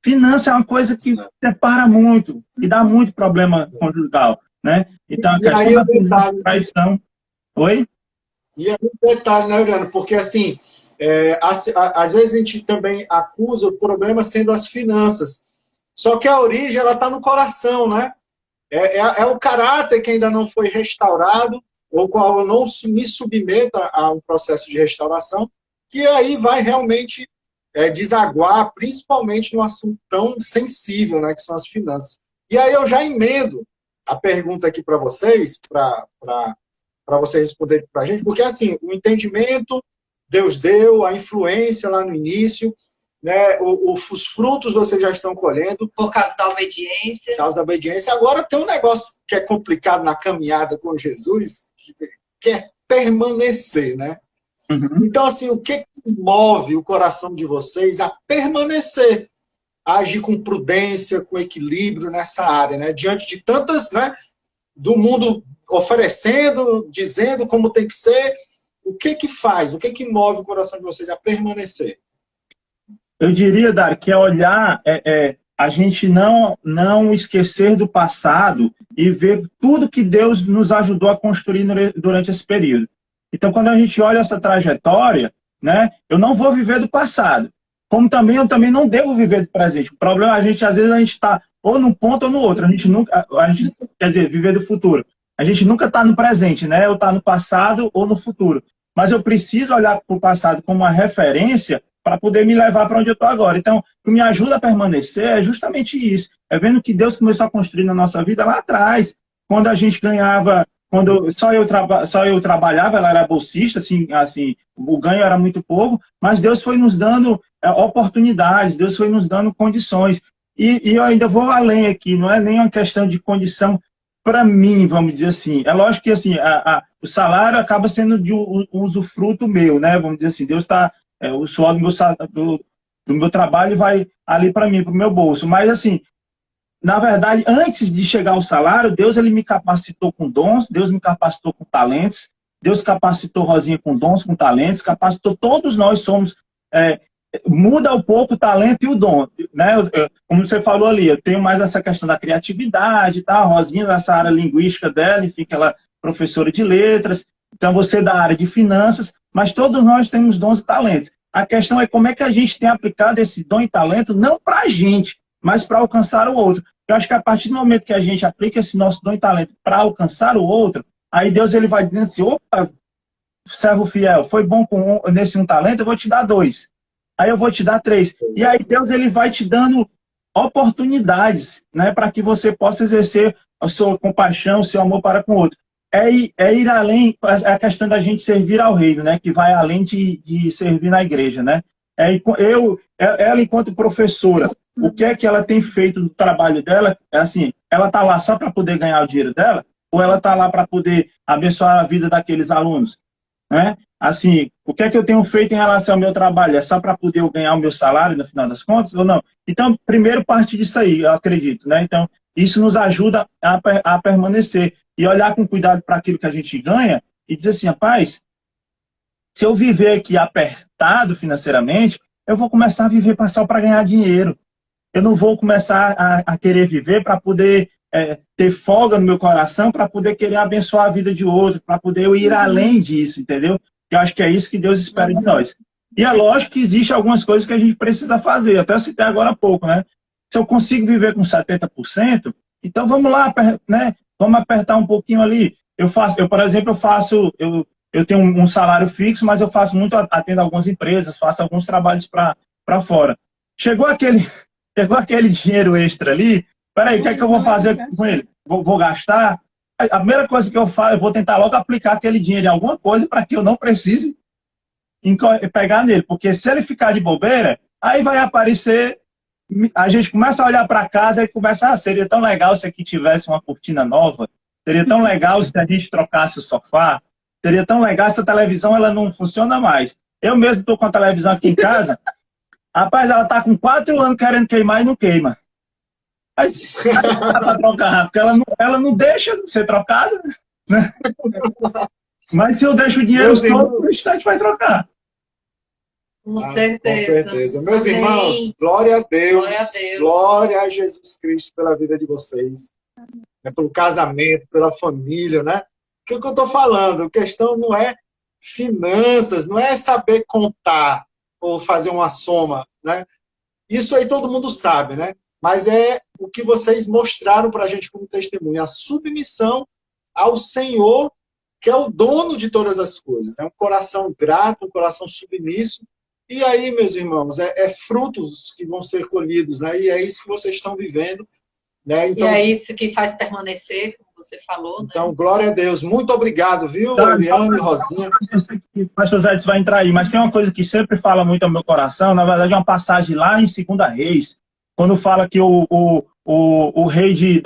Finança é uma coisa que separa muito e dá muito problema conjugal, né? Então, a questão da finança, traição... Oi? E aí um detalhe, né, Adriano? Porque, assim, às vezes a gente também acusa o problema sendo as finanças. Só que a origem, ela está no coração, né? É o caráter que ainda não foi restaurado, ou qual eu não me submeto a um processo de restauração, que aí vai realmente desaguar, principalmente num assunto tão sensível, né, que são as finanças. E aí eu já emendo a pergunta aqui para vocês, para vocês responderem para a gente, porque assim, o entendimento Deus deu, a influência lá no início, né, os frutos vocês já estão colhendo. Por causa da obediência. Por causa da obediência. Agora tem um negócio que é complicado na caminhada com Jesus, que é permanecer, né? Uhum. Então, assim, o que move o coração de vocês a permanecer, a agir com prudência, com equilíbrio nessa área, né? Diante de tantas, né, do mundo oferecendo, dizendo como tem que ser, o que faz, o que move o coração de vocês a permanecer? Eu diria, Dari, que é olhar, a gente não esquecer do passado e ver tudo que Deus nos ajudou a construir durante esse período. Então, quando a gente olha essa trajetória, né, eu não vou viver do passado. Como também eu também não devo viver do presente. O problema é às vezes a gente está ou num ponto ou no outro. Quer dizer, viver do futuro. A gente nunca está no presente, né? Ou está no passado ou no futuro. Mas eu preciso olhar para o passado como uma referência para poder me levar para onde eu estou agora. Então, o que me ajuda a permanecer é justamente isso. É vendo que Deus começou a construir na nossa vida lá atrás, quando a gente ganhava... Quando só eu trabalhava, ela era bolsista, assim, o ganho era muito pouco, mas Deus foi nos dando oportunidades, Deus foi nos dando condições. E eu ainda vou além aqui, não é nem uma questão de condição para mim, vamos dizer assim. É lógico que assim, o salário acaba sendo de um usufruto meu, né? Vamos dizer assim, Deus está... o suor do meu trabalho vai ali para mim, para o meu bolso. Mas assim, na verdade, antes de chegar ao salário, Deus ele me capacitou com dons, Deus me capacitou com talentos, Deus capacitou Rosinha com dons, com talentos, capacitou, todos nós somos muda um pouco o talento e o dom, né? Como você falou ali, eu tenho mais essa questão da criatividade, tá? A Rosinha nessa área linguística dela, enfim, que ela é professora de letras, então você da área de finanças, mas todos nós temos dons e talentos. A questão é como é que a gente tem aplicado esse dom e talento não para a gente, mas para alcançar o outro. Eu acho que a partir do momento que a gente aplica esse nosso dom e talento para alcançar o outro, aí Deus ele vai dizendo assim, opa, servo fiel, foi bom nesse um talento, eu vou te dar 2. Aí eu vou te dar 3. E aí Deus ele vai te dando oportunidades, né, para que você possa exercer a sua compaixão, o seu amor para com o outro. É ir além, é a questão da gente servir ao reino, né, que vai além de servir na igreja, né. Ela, enquanto professora, o que é que ela tem feito no trabalho dela? É assim, ela está lá só para poder ganhar o dinheiro dela? Ou ela está lá para poder abençoar a vida daqueles alunos? Né? Assim, o que é que eu tenho feito em relação ao meu trabalho? É só para poder eu ganhar o meu salário no final das contas ou não? Então, primeiro parte disso aí, eu acredito, né? Então, isso nos ajuda a permanecer e olhar com cuidado para aquilo que a gente ganha e dizer assim, rapaz, se eu viver aqui apertado financeiramente, eu vou começar a viver só para ganhar dinheiro. Eu não vou começar a querer viver para poder ter folga no meu coração, para poder querer abençoar a vida de outro, para poder eu ir além disso, entendeu? Eu acho que é isso que Deus espera de nós. E é lógico que existem algumas coisas que a gente precisa fazer, até eu citei agora há pouco, né? Se eu consigo viver com 70%, então vamos lá, né? Vamos apertar um pouquinho ali. Por exemplo, eu tenho um salário fixo, mas eu faço muito, atendo algumas empresas, faço alguns trabalhos para fora. Chegou aquele dinheiro extra ali, peraí, o que é que eu vou fazer com ele? Vou gastar? A primeira coisa que eu faço, eu vou tentar logo aplicar aquele dinheiro em alguma coisa para que eu não precise pegar nele, porque se ele ficar de bobeira, aí vai aparecer, a gente começa a olhar para casa e começa, seria tão legal se aqui tivesse uma cortina nova, seria tão legal se a gente trocasse o sofá, seria tão legal se a televisão ela não funciona mais. Eu mesmo estou com a televisão aqui em casa, rapaz, ela está com 4 anos querendo queimar e não queima. Aí dá para trocar, porque ela não deixa de ser trocada, né? Mas se eu deixo o dinheiro todo, o instante vai trocar. Com certeza. Meus irmãos, glória a Deus, glória a Jesus Cristo pela vida de vocês, né, pelo casamento, pela família, né? O que eu estou falando? A questão não é finanças, não é saber contar ou fazer uma soma, né? Isso aí todo mundo sabe, né? Mas é o que vocês mostraram para a gente como testemunho, a submissão ao Senhor, que é o dono de todas as coisas, né? Um coração grato, um coração submisso. E aí, meus irmãos, frutos que vão ser colhidos, né? E é isso que vocês estão vivendo, né? Então, e é isso que faz permanecer, como você falou. Então, né? Glória a Deus. Muito obrigado, viu, Eliane e Rosinha? O pastor Zé vai entrar aí, mas tem uma coisa que sempre fala muito ao meu coração, na verdade é uma passagem lá em 2 Reis, quando fala que o rei de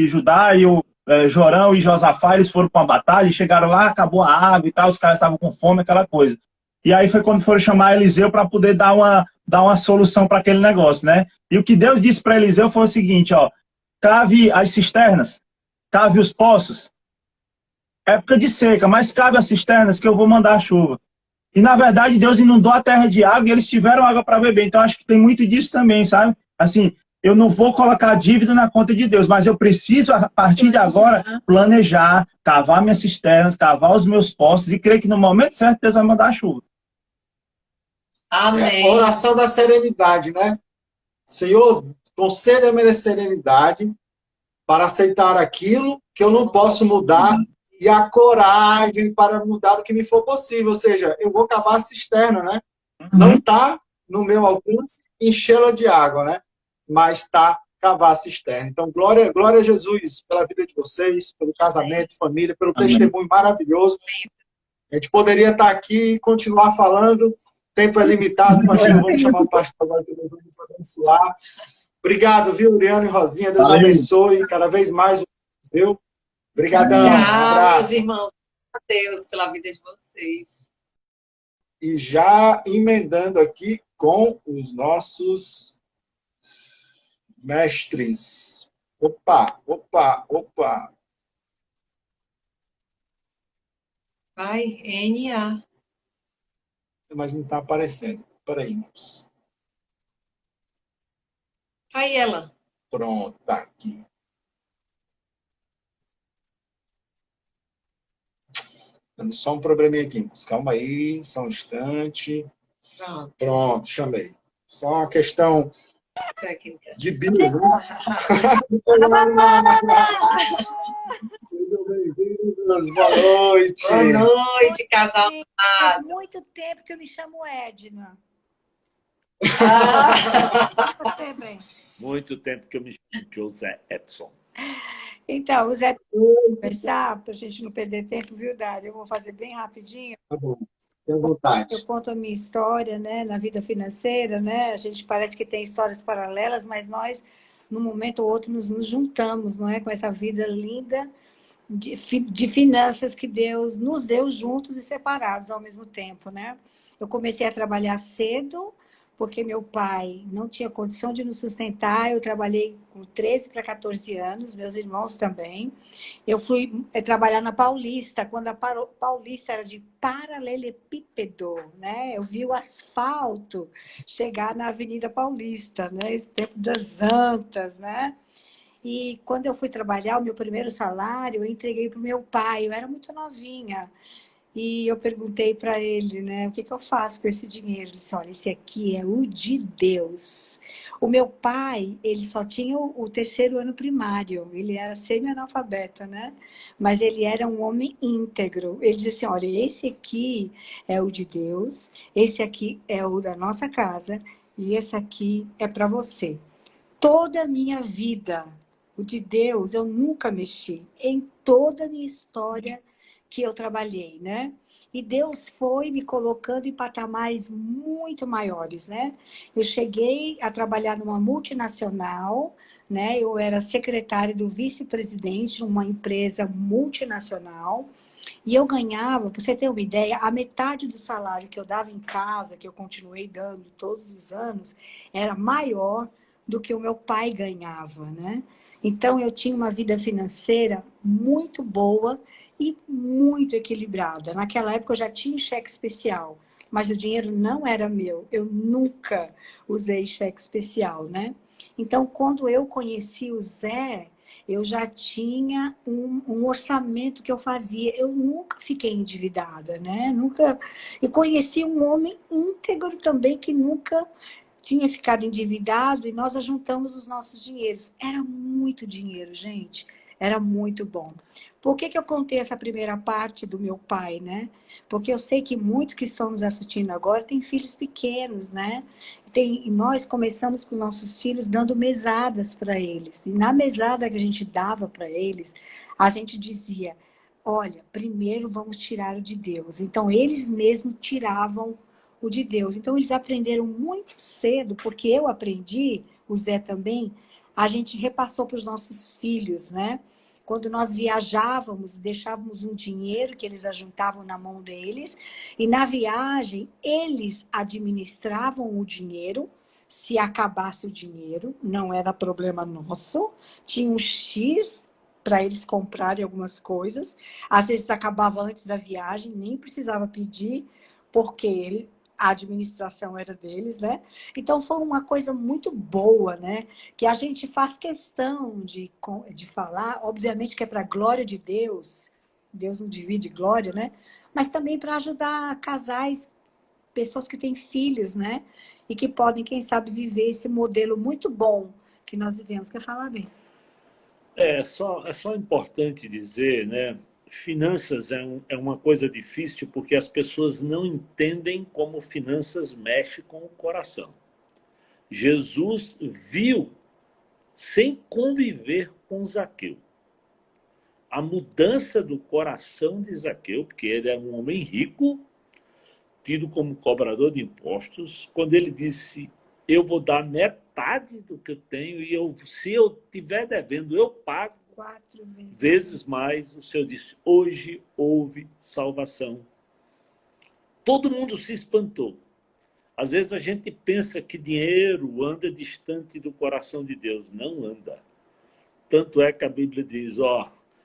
Judá e o Jorão e Josafá, eles foram para uma batalha, chegaram lá, acabou a água e tal, os caras estavam com fome, aquela coisa. E aí foi quando foram chamar Eliseu para poder dar uma solução para aquele negócio, né? E o que Deus disse para Eliseu foi o seguinte, ó, cave as cisternas, cave os poços, época de seca, mas cave as cisternas que eu vou mandar a chuva. E na verdade Deus inundou a terra de água e eles tiveram água para beber. Então acho que tem muito disso também, sabe? Assim, eu não vou colocar dívida na conta de Deus, mas eu preciso, a partir de agora, planejar, cavar minhas cisternas, cavar os meus poços e crer que no momento certo Deus vai mandar a chuva. Amém. A oração da serenidade, né? Senhor, conceda-me a serenidade para aceitar aquilo que eu não posso mudar e a coragem para mudar o que me for possível. Ou seja, eu vou cavar a cisterna, né? Não está no meu alcance enchê-la de água, né? Mas está cavar a cisterna. Então, glória a Jesus pela vida de vocês, pelo casamento, família, pelo testemunho maravilhoso. A gente poderia estar aqui e continuar falando. O tempo é limitado, mas vamos chamar o pastor agora que vamos abençoar. Obrigado, viu, Eliane e Rosinha? Deus abençoe cada vez mais, viu? Obrigadão. Tchau, um abraço. meus irmãos. A Deus pela vida de vocês. E já emendando aqui com os nossos mestres. Opa. Vai, NA. Mas não está aparecendo. Peraí, moço. Aí ela. Pronto, tá aqui. Dando só um probleminha aqui, moço. Calma aí, só um instante. Pronto. Pronto, chamei. Só uma questão Técnica. de birra. Sejam bem-vindos, boa noite. Boa noite, casal. Faz muito tempo que eu me chamo Edna. Você, bem. Muito tempo que eu me chamo José Edson. Então, o Zé, começar, para a gente não perder tempo, viu, Dário? Eu vou fazer bem rapidinho. Tá bom, tenha vontade. Eu conto a minha história, né, na vida financeira, né? A gente parece que tem histórias paralelas, mas nós, num momento ou outro, nos juntamos, não é? Com essa vida linda de finanças que Deus nos deu juntos e separados ao mesmo tempo, né? Eu comecei a trabalhar cedo, porque meu pai não tinha condição de nos sustentar. Eu trabalhei com 13 para 14 anos, meus irmãos também. Eu fui trabalhar na Paulista, quando a Paulista era de paralelepípedo, né? Eu vi o asfalto chegar na Avenida Paulista, né? Esse tempo das antas, né? E quando eu fui trabalhar, o meu primeiro salário, eu entreguei para o meu pai. Eu era muito novinha. E eu perguntei para ele, né, o que eu faço com esse dinheiro? Ele disse, olha, esse aqui é o de Deus. O meu pai, ele só tinha o terceiro ano primário. Ele era semi-analfabeto, né? Mas ele era um homem íntegro. Ele disse assim, olha, esse aqui é o de Deus, esse aqui é o da nossa casa e esse aqui é para você. Toda a minha vida, o de Deus, eu nunca mexi. Em toda a minha história que eu trabalhei, né? E Deus foi me colocando em patamares muito maiores, né? Eu cheguei a trabalhar numa multinacional, né? Eu era secretária do vice-presidente numa empresa multinacional. E eu ganhava, para você ter uma ideia, a metade do salário que eu dava em casa, que eu continuei dando todos os anos, era maior do que o meu pai ganhava, né? Então, eu tinha uma vida financeira muito boa e muito equilibrada. Naquela época, eu já tinha cheque especial, mas o dinheiro não era meu. Eu nunca usei cheque especial, né? Então, quando eu conheci o Zé, eu já tinha um orçamento que eu fazia. Eu nunca fiquei endividada, né? Nunca. E conheci um homem íntegro também que nunca tinha ficado endividado, e nós ajuntamos os nossos dinheiros. Era muito dinheiro, gente. Era muito bom. Por que eu contei essa primeira parte do meu pai, né? Porque eu sei que muitos que estão nos assistindo agora têm filhos pequenos, né? E nós começamos com nossos filhos dando mesadas para eles. E na mesada que a gente dava para eles, a gente dizia, olha, primeiro vamos tirar o de Deus. Então, eles mesmos tiravam o de Deus. Então, eles aprenderam muito cedo, porque eu aprendi, o Zé também, a gente repassou para os nossos filhos, né? Quando nós viajávamos, deixávamos um dinheiro que eles ajuntavam na mão deles, e na viagem, eles administravam o dinheiro. Se acabasse o dinheiro, não era problema nosso, tinha um X para eles comprarem algumas coisas. Às vezes acabava antes da viagem, nem precisava pedir, porque a administração era deles, né? Então, foi uma coisa muito boa, né? Que a gente faz questão de falar, obviamente que é para a glória de Deus, Deus não divide glória, né? Mas também para ajudar casais, pessoas que têm filhos, né? E que podem, quem sabe, viver esse modelo muito bom que nós vivemos. Quer falar, bem? É só importante dizer, né? Finanças é uma coisa difícil porque as pessoas não entendem como finanças mexe com o coração. Jesus viu, sem conviver com Zaqueu, a mudança do coração de Zaqueu, porque ele é um homem rico, tido como cobrador de impostos, quando ele disse, eu vou dar metade do que eu tenho e se eu estiver devendo, eu pago 4 vezes mais. O Senhor disse, hoje houve salvação. Todo mundo se espantou. Às vezes a gente pensa que dinheiro anda distante do coração de Deus. Não anda. Tanto é que a Bíblia diz,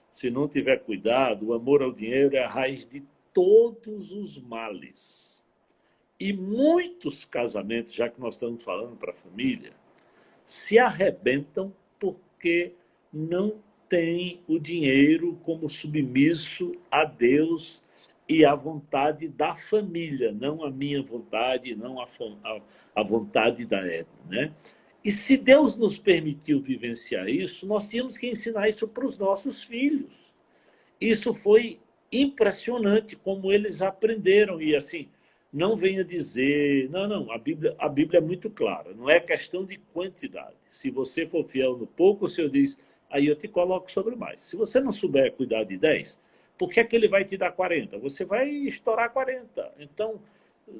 se não tiver cuidado, o amor ao dinheiro é a raiz de todos os males. E muitos casamentos, já que nós estamos falando para a família, se arrebentam porque não tem o dinheiro como submisso a Deus e à vontade da família, não a minha vontade, não a vontade da Edna, né? E se Deus nos permitiu vivenciar isso, nós tínhamos que ensinar isso para os nossos filhos. Isso foi impressionante como eles aprenderam. E assim, não venha dizer... Não, a Bíblia é muito clara. Não é questão de quantidade. Se você for fiel no pouco, o Senhor diz, aí eu te coloco sobre mais. Se você não souber cuidar de 10, por que é que ele vai te dar 40? Você vai estourar 40. Então,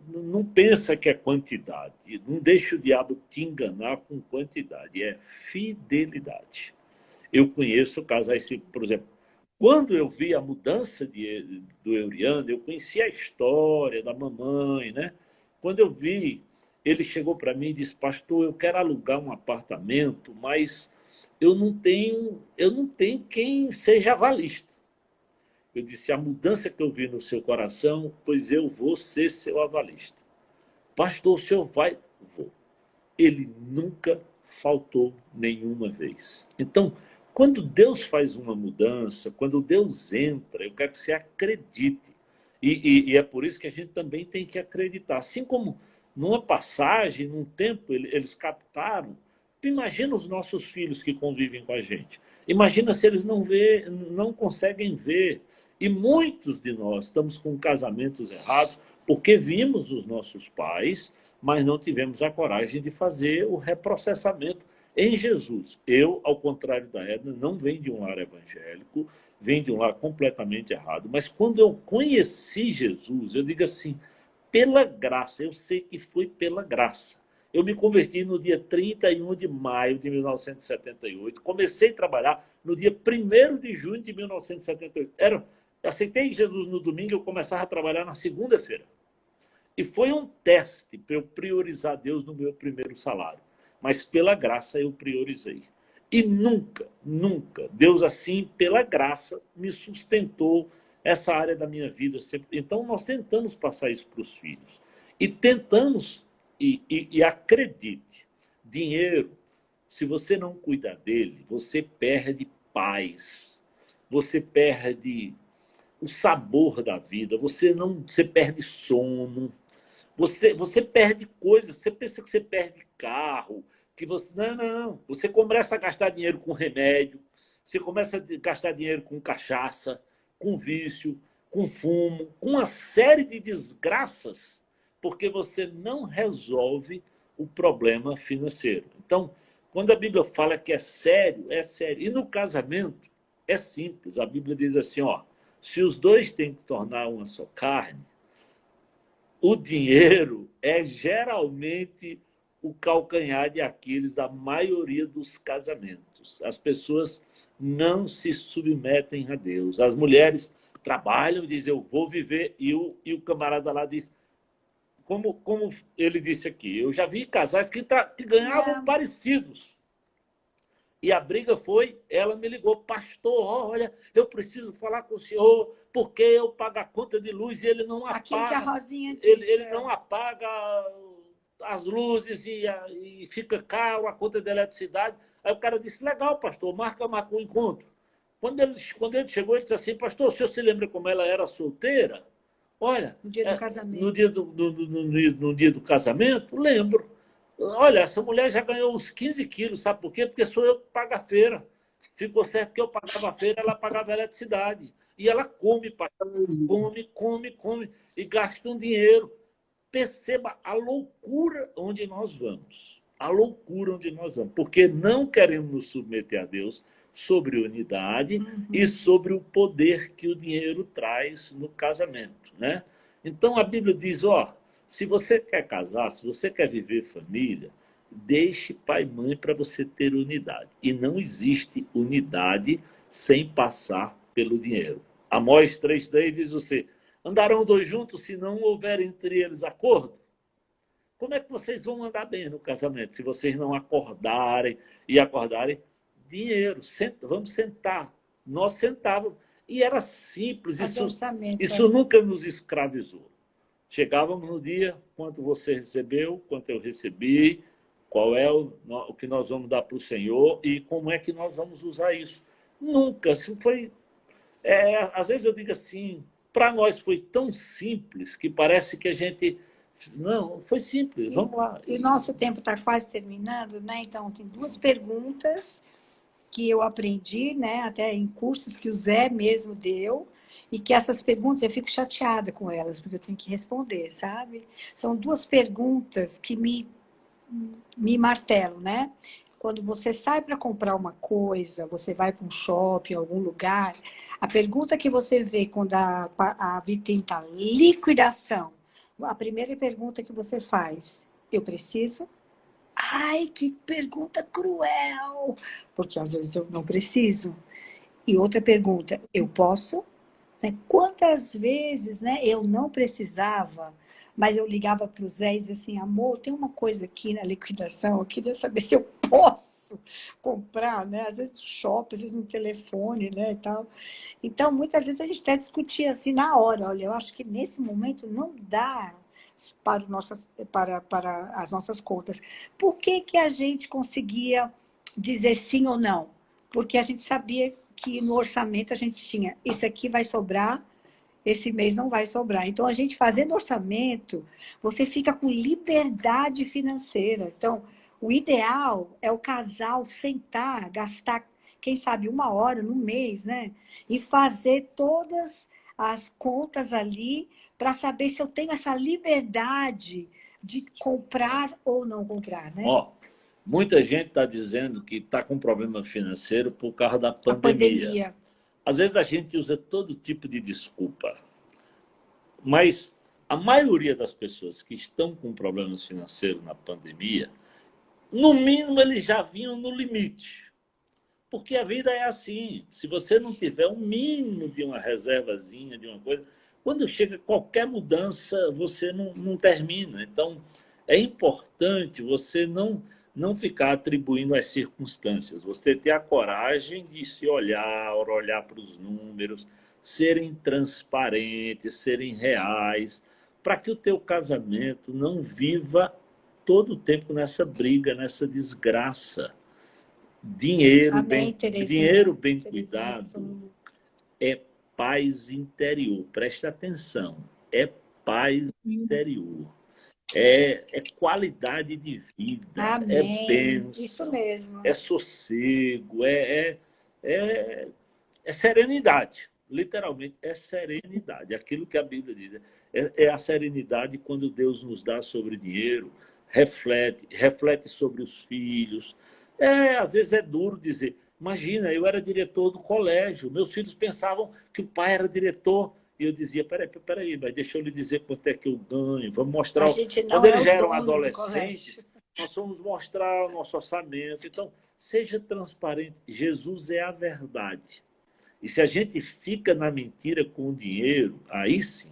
não pensa que é quantidade. Não deixe o diabo te enganar com quantidade. É fidelidade. Eu conheço casais, por exemplo, quando eu vi a mudança do Euriano, eu conheci a história da mamãe, né? Quando eu vi, ele chegou para mim e disse, pastor, eu quero alugar um apartamento, mas eu não tenho quem seja avalista. Eu disse, a mudança que eu vi no seu coração, pois eu vou ser seu avalista. Pastor, o senhor vai? Vou. Ele nunca faltou nenhuma vez. Então, quando Deus faz uma mudança, quando Deus entra, eu quero que você acredite. E é por isso que a gente também tem que acreditar. Assim como numa passagem, num tempo, eles captaram. Imagina os nossos filhos que convivem com a gente. Imagina se eles não conseguem ver. E muitos de nós estamos com casamentos errados porque vimos os nossos pais, mas não tivemos a coragem de fazer o reprocessamento em Jesus. Eu, ao contrário da Edna, não venho de um lar evangélico, venho de um lar completamente errado. Mas quando eu conheci Jesus, eu digo assim, pela graça, eu sei que foi pela graça. Eu me converti no dia 31 de maio de 1978. Comecei a trabalhar no dia 1º de junho de 1978. Aceitei Jesus no domingo, eu começava a trabalhar na segunda-feira. E foi um teste para eu priorizar Deus no meu primeiro salário. Mas pela graça eu priorizei. E nunca, Deus assim, pela graça, me sustentou essa área da minha vida. Então nós tentamos passar isso para os filhos. E tentamos... E acredite, dinheiro, se você não cuidar dele, você perde paz, você perde o sabor da vida, você perde sono, você perde coisas, você pensa que você perde carro, que você... Não, você começa a gastar dinheiro com remédio, você começa a gastar dinheiro com cachaça, com vício, com fumo, com uma série de desgraças, porque você não resolve o problema financeiro. Então, quando a Bíblia fala que é sério, é sério. E no casamento, é simples. A Bíblia diz assim, ó, se os dois têm que tornar uma só carne, o dinheiro é geralmente o calcanhar de Aquiles da maioria dos casamentos. As pessoas não se submetem a Deus. As mulheres trabalham e dizem, eu vou viver, e o camarada lá diz, como ele disse aqui, eu já vi casais que ganhavam parecidos. E a briga foi, ela me ligou, pastor, olha, eu preciso falar com o senhor, porque eu pago a conta de luz e ele não apaga. Aquilo que a Rosinha disse. Ele não apaga as luzes e fica caro a conta de eletricidade. Aí o cara disse, legal, pastor, marca um encontro. Quando ele chegou, ele disse assim, pastor, o senhor se lembra como ela era solteira? Olha, no dia do casamento. No dia do casamento, lembro. Olha, essa mulher já ganhou uns 15 quilos, sabe por quê? Porque sou eu que pago a feira. Ficou certo que eu pagava a feira, ela pagava a eletricidade. E ela come, come, e gasta um dinheiro. Perceba a loucura onde nós vamos. A loucura onde nós vamos. Porque não queremos nos submeter a Deus sobre unidade e sobre o poder que o dinheiro traz no casamento, né? Então a Bíblia diz, ó, se você quer casar, se você quer viver família, deixe pai e mãe para você ter unidade. E não existe unidade sem passar pelo dinheiro. Amós 3:3 diz você, andarão dois juntos se não houver entre eles acordo? Como é que vocês vão andar bem no casamento se vocês não acordarem dinheiro? Vamos sentar. Nós sentávamos. E era simples. Isso nunca nos escravizou. Chegávamos no dia, quanto você recebeu, quanto eu recebi, qual é o que nós vamos dar para o Senhor e como é que nós vamos usar isso. Nunca, se foi... às vezes eu digo assim, para nós foi tão simples que parece que a gente... Não, foi simples, vamos lá. E o nosso tempo está quase terminando, né? Então, tem 2 perguntas que eu aprendi, né? Até em cursos que o Zé mesmo deu, e que essas perguntas eu fico chateada com elas, porque eu tenho que responder, sabe? São 2 perguntas que me martelam, né? Quando você sai para comprar uma coisa, você vai para um shopping, algum lugar, a pergunta que você vê quando a vitrine está liquidação, a primeira pergunta que você faz, eu preciso? Ai, que pergunta cruel! Porque às vezes eu não preciso. E outra pergunta, eu posso? Né? Quantas vezes, né, eu não precisava, mas eu ligava para o Zé e dizia assim, amor, tem uma coisa aqui na liquidação, eu queria saber se eu posso comprar, né? Às vezes no shopping, às vezes no telefone, né, e tal. Então, muitas vezes a gente até discutia assim na hora, olha, eu acho que nesse momento não dá para as nossas contas. Por que que a gente conseguia dizer sim ou não? Porque a gente sabia que no orçamento a gente tinha, isso aqui vai sobrar, esse mês não vai sobrar. Então, a gente fazendo orçamento, você fica com liberdade financeira. Então, o ideal é o casal sentar, gastar, quem sabe, 1 hora no mês, né? E fazer todas as contas ali para saber se eu tenho essa liberdade de comprar ou não comprar, né? Muita gente está dizendo que está com problema financeiro por causa da pandemia. Às vezes a gente usa todo tipo de desculpa, mas a maioria das pessoas que estão com problemas financeiros na pandemia, no mínimo eles já vinham no limite. Porque a vida é assim, se você não tiver um mínimo de uma reservazinha, de uma coisa, quando chega qualquer mudança, você não termina. Então, é importante você não ficar atribuindo às circunstâncias, você ter a coragem de se olhar para os números, serem transparentes, serem reais, para que o teu casamento não viva todo o tempo nessa briga, nessa desgraça. Dinheiro bem cuidado é paz interior. Presta atenção, é paz interior. É qualidade de vida, Amém. É bênção, isso mesmo. É sossego, é serenidade. Literalmente, é serenidade. Aquilo que a Bíblia diz. É a serenidade quando Deus nos dá sobre dinheiro, reflete sobre os filhos. Às vezes é duro dizer. Imagina, eu era diretor do colégio, meus filhos pensavam que o pai era diretor. E eu dizia, peraí, mas deixa eu lhe dizer quanto é que eu ganho. Vamos mostrar. Quando eles já eram adolescentes, nós vamos mostrar o nosso orçamento. Então, seja transparente. Jesus é a verdade. E se a gente fica na mentira com o dinheiro, aí sim,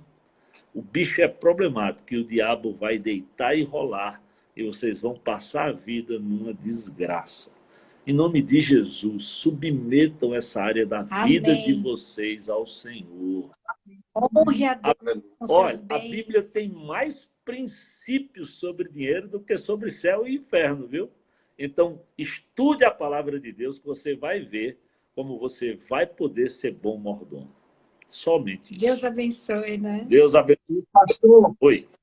o bicho é problemático, e o diabo vai deitar e rolar, e vocês vão passar a vida numa desgraça. Em nome de Jesus, submetam essa área da vida de vocês ao Senhor. Honre a Deus. Olha, a Bíblia tem mais princípios sobre dinheiro do que sobre céu e inferno, viu? Então, estude a palavra de Deus, que você vai ver como você vai poder ser bom mordomo. Somente isso. Deus abençoe, né? Deus abençoe. Pastor,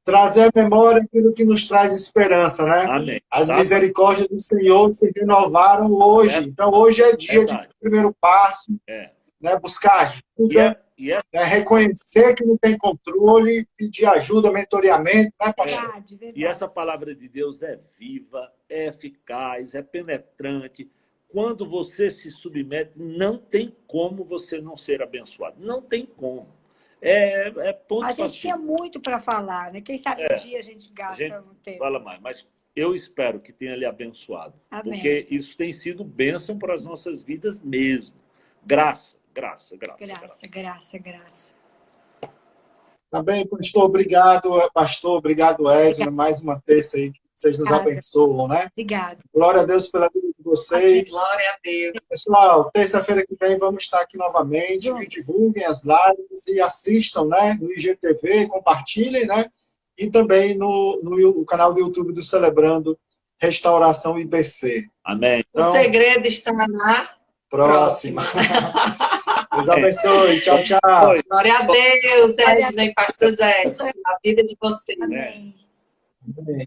trazer à memória aquilo que nos traz esperança, né? Amém. As misericórdias do Senhor se renovaram hoje. Então, hoje é dia de primeiro passo, né? Buscar ajuda, né? Reconhecer que não tem controle, pedir ajuda, mentoreamento, né, pastor? Verdade. E essa palavra de Deus é viva, é eficaz, é penetrante. Quando você se submete, não tem como você não ser abençoado. Não tem como. Ponto a gente tinha muito para falar, né? Quem sabe um dia a gente gasta um tempo. Fala mais, mas eu espero que tenha lhe abençoado. Amém. Porque isso tem sido bênção para as nossas vidas mesmo. Graça. Tá bem, pastor, obrigado, Edna, mais uma terça aí, que vocês nos abençoam, né? Obrigada. Glória a Deus pela vida de vocês. Glória a Deus. Pessoal, terça-feira que vem vamos estar aqui novamente, divulguem as lives e assistam, né, no IGTV, compartilhem, né? e também no canal do YouTube do Celebrando Restauração IBC. Amém. Então, O segredo está na próxima. Deus abençoe. Tchau, tchau. Glória a Deus, Edna e Pastor Zé, a vida de vocês. Amém. Amém.